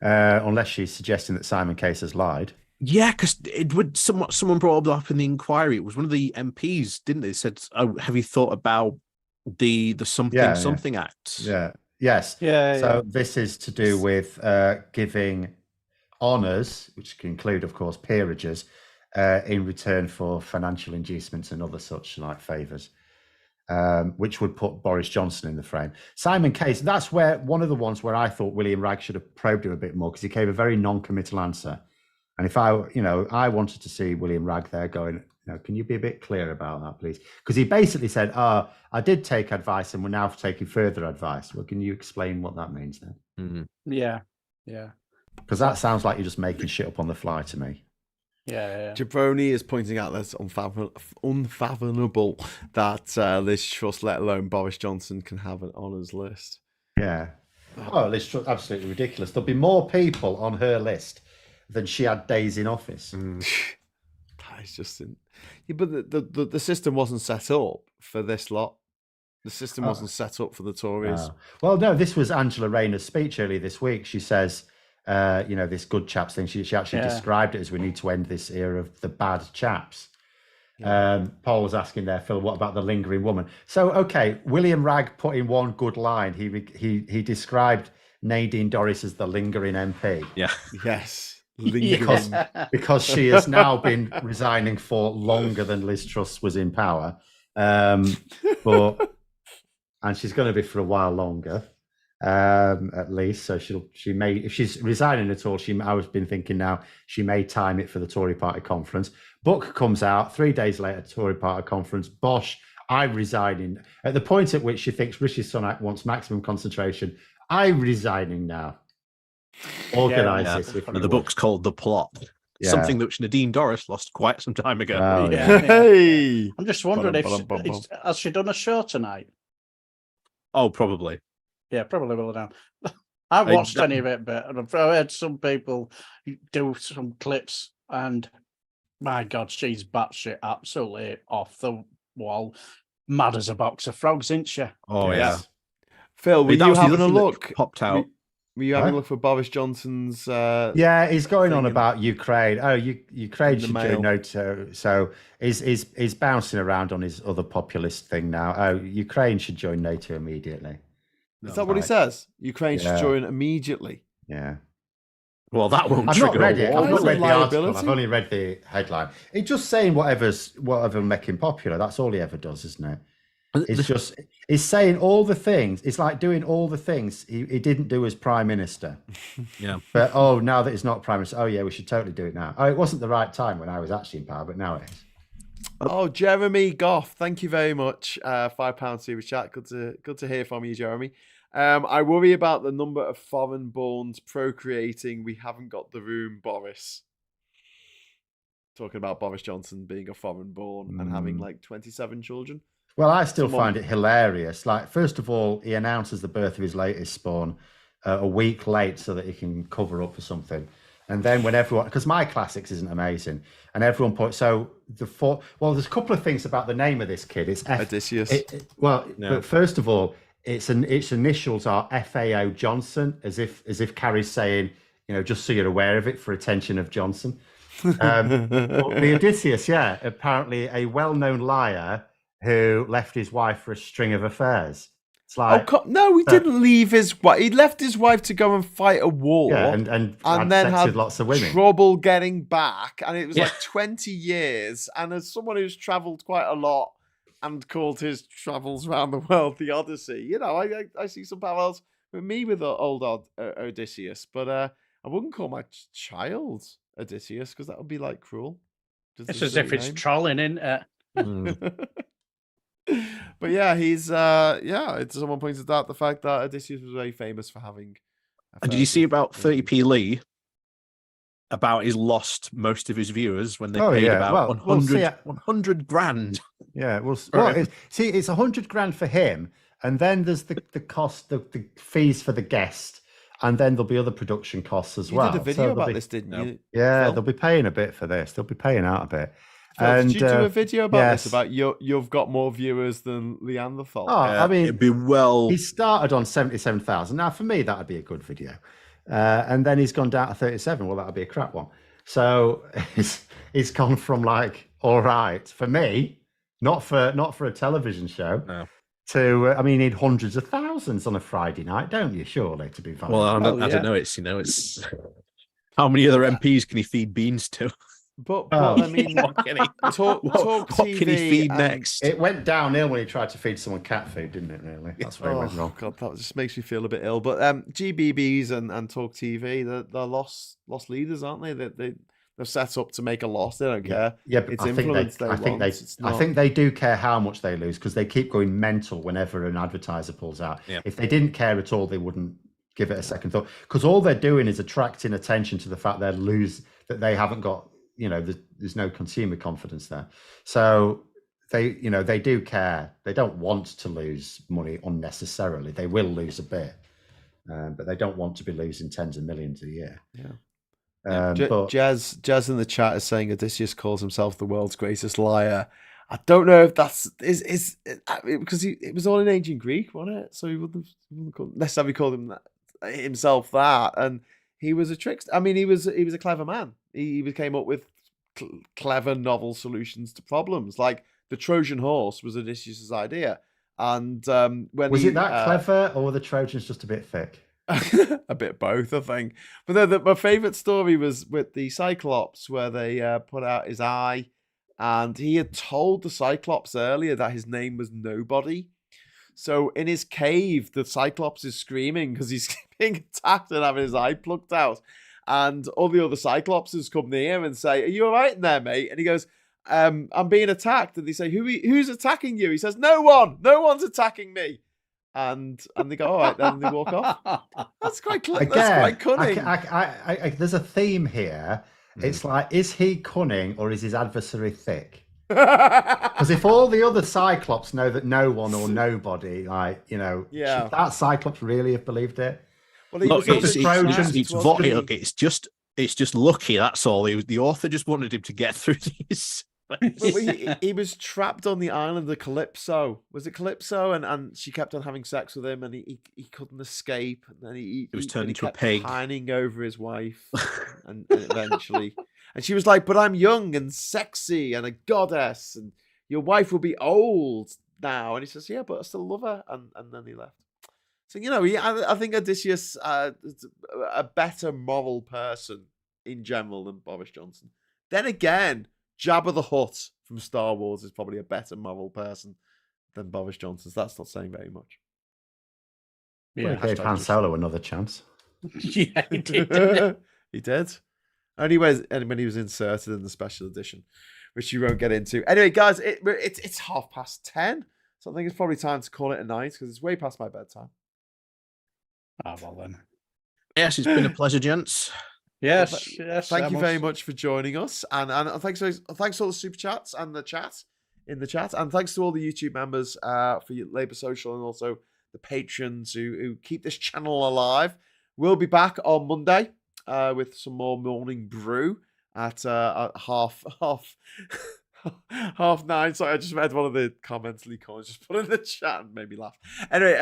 Unless she's suggesting that Simon Case has lied. Yeah, because it would someone brought up in the inquiry. It was one of the MPs, didn't they? Said, "Oh, have you thought about the something Act?" Yeah. Yes. Yeah. So this is to do with giving honours, which can include, of course, peerages, in return for financial inducements and other such like favours. Which would put Boris Johnson in the frame. Simon Case, that's where one of the ones where I thought William Ragg should have probed him a bit more because he gave a very non-committal answer. And if I wanted to see William Ragg there going, can you be a bit clear about that, please? Because he basically said, I did take advice and we're now taking further advice. Well, can you explain what that means then? Mm-hmm. Yeah. Yeah. Because that sounds like you're just making shit up on the fly to me. Yeah. Jabroni is pointing out that it's unfathomable that Liz Truss, let alone Boris Johnson, can have an honours list. Yeah. Oh, Liz Truss, absolutely ridiculous. There'll be more people on her list than she had days in office. That is just... but the system wasn't set up for this lot. The system wasn't set up for the Tories. Oh. Well, no, this was Angela Rayner's speech earlier this week. She says... this good chaps thing. She actually described it as we need to end this era of the bad chaps. Yeah. Paul was asking there, Phil, what about the lingering woman? So, okay, William Ragg put in one good line. He described Nadine Dorris as the lingering MP. Yeah. Yes. Because she has now been resigning for longer than Liz Truss was in power. And she's going to be for a while longer. At least, so she may, if she's resigning at all, I was been thinking now she may time it for the Tory Party conference. Book comes out 3 days later, Tory Party conference. Bosh, I'm resigning. At the point at which she thinks Rishi Sunak wants maximum concentration, I'm resigning now. Organise this. And the book's called The Plot. something which Nadine Dorris lost quite some time ago. Oh, Hey, I'm just wondering if Ba-dum-ba-dum-bum-bum. has she done a show tonight? Oh, probably. Yeah, probably will have done. I haven't watched any of it, but I've heard some people do some clips, and my God, she's batshit absolutely off the wall, mad as a box of frogs, isn't she? Oh, Yes. yeah. Phil, were That you was the having other a thing that look? popped out. Were you having a Huh? look for Boris Johnson's? Yeah, he's going on thing in- about Ukraine. Oh, Ukraine in the should mail. join NATO. So he's bouncing around on his other populist thing now. Oh, Ukraine should join NATO immediately. Is that what he says? Ukraine should Yeah. join immediately. Yeah. Well, that won't I've not trigger read a it. war. I've not Why is read it the article. liability? I've only read the headline. It's just saying whatever make him popular. That's all he ever does, isn't it? He's saying all the things. It's like doing all the things he didn't do as prime minister. Yeah. But now that he's not prime minister, yeah, we should totally do it now. Oh, it wasn't the right time when I was actually in power, but now it is. Oh, Jeremy Goff, thank you very much. £5 super chat. Good to hear from you, Jeremy. I worry about the number of foreign-borns procreating. We haven't got the room, Boris. Talking about Boris Johnson being a foreign-born and having like 27 children. Well, I still find it hilarious. Like, first of all, he announces the birth of his latest spawn a week late so that he can cover up for something. And then when everyone, because my classics isn't amazing, and everyone points. So there's a couple of things about the name of this kid. It's Odysseus. But first of all, its initials are FAO Johnson, as if Carrie's saying, just so you're aware of it, for attention of Johnson. The Odysseus, apparently a well-known liar who left his wife for a string of affairs. It's like, no, he didn't leave his wife. He left his wife to go and fight a war. Yeah, and then sex had with lots of women. Trouble getting back, and it was like 20 years. And as someone who's travelled quite a lot and called his travels around the world the Odyssey, I see some parallels with me with the old Odysseus, but I wouldn't call my child Odysseus because that would be like cruel. It's as if it's trolling, isn't it? But yeah, he's someone pointed out the fact that Odysseus was very famous for having. And did you see about 30p Lee? About he's lost most of his viewers when they paid about 100 grand. Yeah, it's 100 grand for him, and then there's the cost, the fees for the guest, and then there'll be other production costs as well. You did a video about this, didn't you? Yeah, Phil? they'll be paying a bit for this. They'll be paying out a bit. Phil, did you do a video about this? About you've got more viewers than Leanderthal? Oh, I mean, it'd be he started on 77,000. Now, for me, that'd be a good video, and then he's gone down to 37. Well, that'd be a crap one. So he's gone from like all right for me, not for a television show. No. To I mean, you need hundreds of thousands on a Friday night, don't you? Surely to be valid. Well, I don't know. It's how many other MPs can he feed beans to? But I mean, what can he feed next? It went downhill when he tried to feed someone cat food, didn't it? Really, that's where it went wrong. God, that just makes me feel a bit ill. But GBBs and Talk TV, they're lost leaders, aren't they? They're set up to make a loss. They don't care. Yeah, but I think they do care how much they lose because they keep going mental whenever an advertiser pulls out. Yeah. If they didn't care at all, they wouldn't give it a second thought because all they're doing is attracting attention to the fact that they haven't got. There's no consumer confidence there. So they do care. They don't want to lose money unnecessarily. They will lose a bit, but they don't want to be losing tens of millions a year. Yeah. Jazz in the chat is saying Odysseus calls himself the world's greatest liar. I don't know if that's is because it was all in ancient Greek, wasn't it? So he wouldn't necessarily call himself that. And he was a trickster. I mean, he was a clever man. He came up with clever, novel solutions to problems. Like the Trojan horse was Odysseus' idea. And when was it that clever, or were the Trojans just a bit thick? A bit both, I think. But my favourite story was with the Cyclops, where they put out his eye, and he had told the Cyclops earlier that his name was Nobody. So in his cave, the Cyclops is screaming because he's being attacked and having his eye plucked out. And all the other Cyclopses come near and say, "Are you all right in there, mate?" And he goes, "I'm being attacked." And they say, "Who's attacking you?" He says, "No one. No one's attacking me." And they go, "All right," then they walk off. That's quite cunning. There's a theme here It's like, is he cunning or is his adversary thick? Because if all the other Cyclops know that no one or nobody, like, should that Cyclops really have believed it? Well, look, it's just lucky. That's all. The author just wanted him to get through these. He was trapped on the island of Calypso. Was it Calypso? And she kept on having sex with him, and he couldn't escape. And then he was turned into a kept pig, pining over his wife, and eventually, and she was like, "But I'm young and sexy and a goddess, and your wife will be old now." And he says, "Yeah, but I still love her." And then he left. So I think Odysseus is a better moral person in general than Boris Johnson. Then again, Jabba the Hutt from Star Wars is probably a better moral person than Boris Johnson. So that's not saying very much. Yeah, he gave Han Solo another chance. Yeah, he did. He did. Only when he was inserted in the special edition, which you won't get into. Anyway, guys, it's 10:30, so I think it's probably time to call it a night because it's way past my bedtime. Oh, well then. Yes, it's been a pleasure, gents. Yes. Thank you very much for joining us, and thanks to all the super chats and the chat in the chat, and thanks to all the YouTube members for your Labour Social and also the patrons who keep this channel alive. We'll be back on Monday with some more morning brew at half 9. Sorry, I just read one of the comments Lee Collins just put in the chat and made me laugh. Anyway,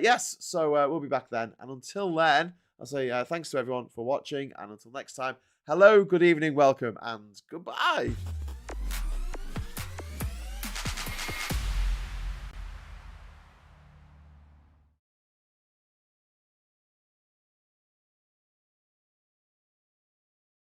yes, so we'll be back then, and until then, I'll say thanks to everyone for watching, and until next time, hello, good evening, welcome, and goodbye.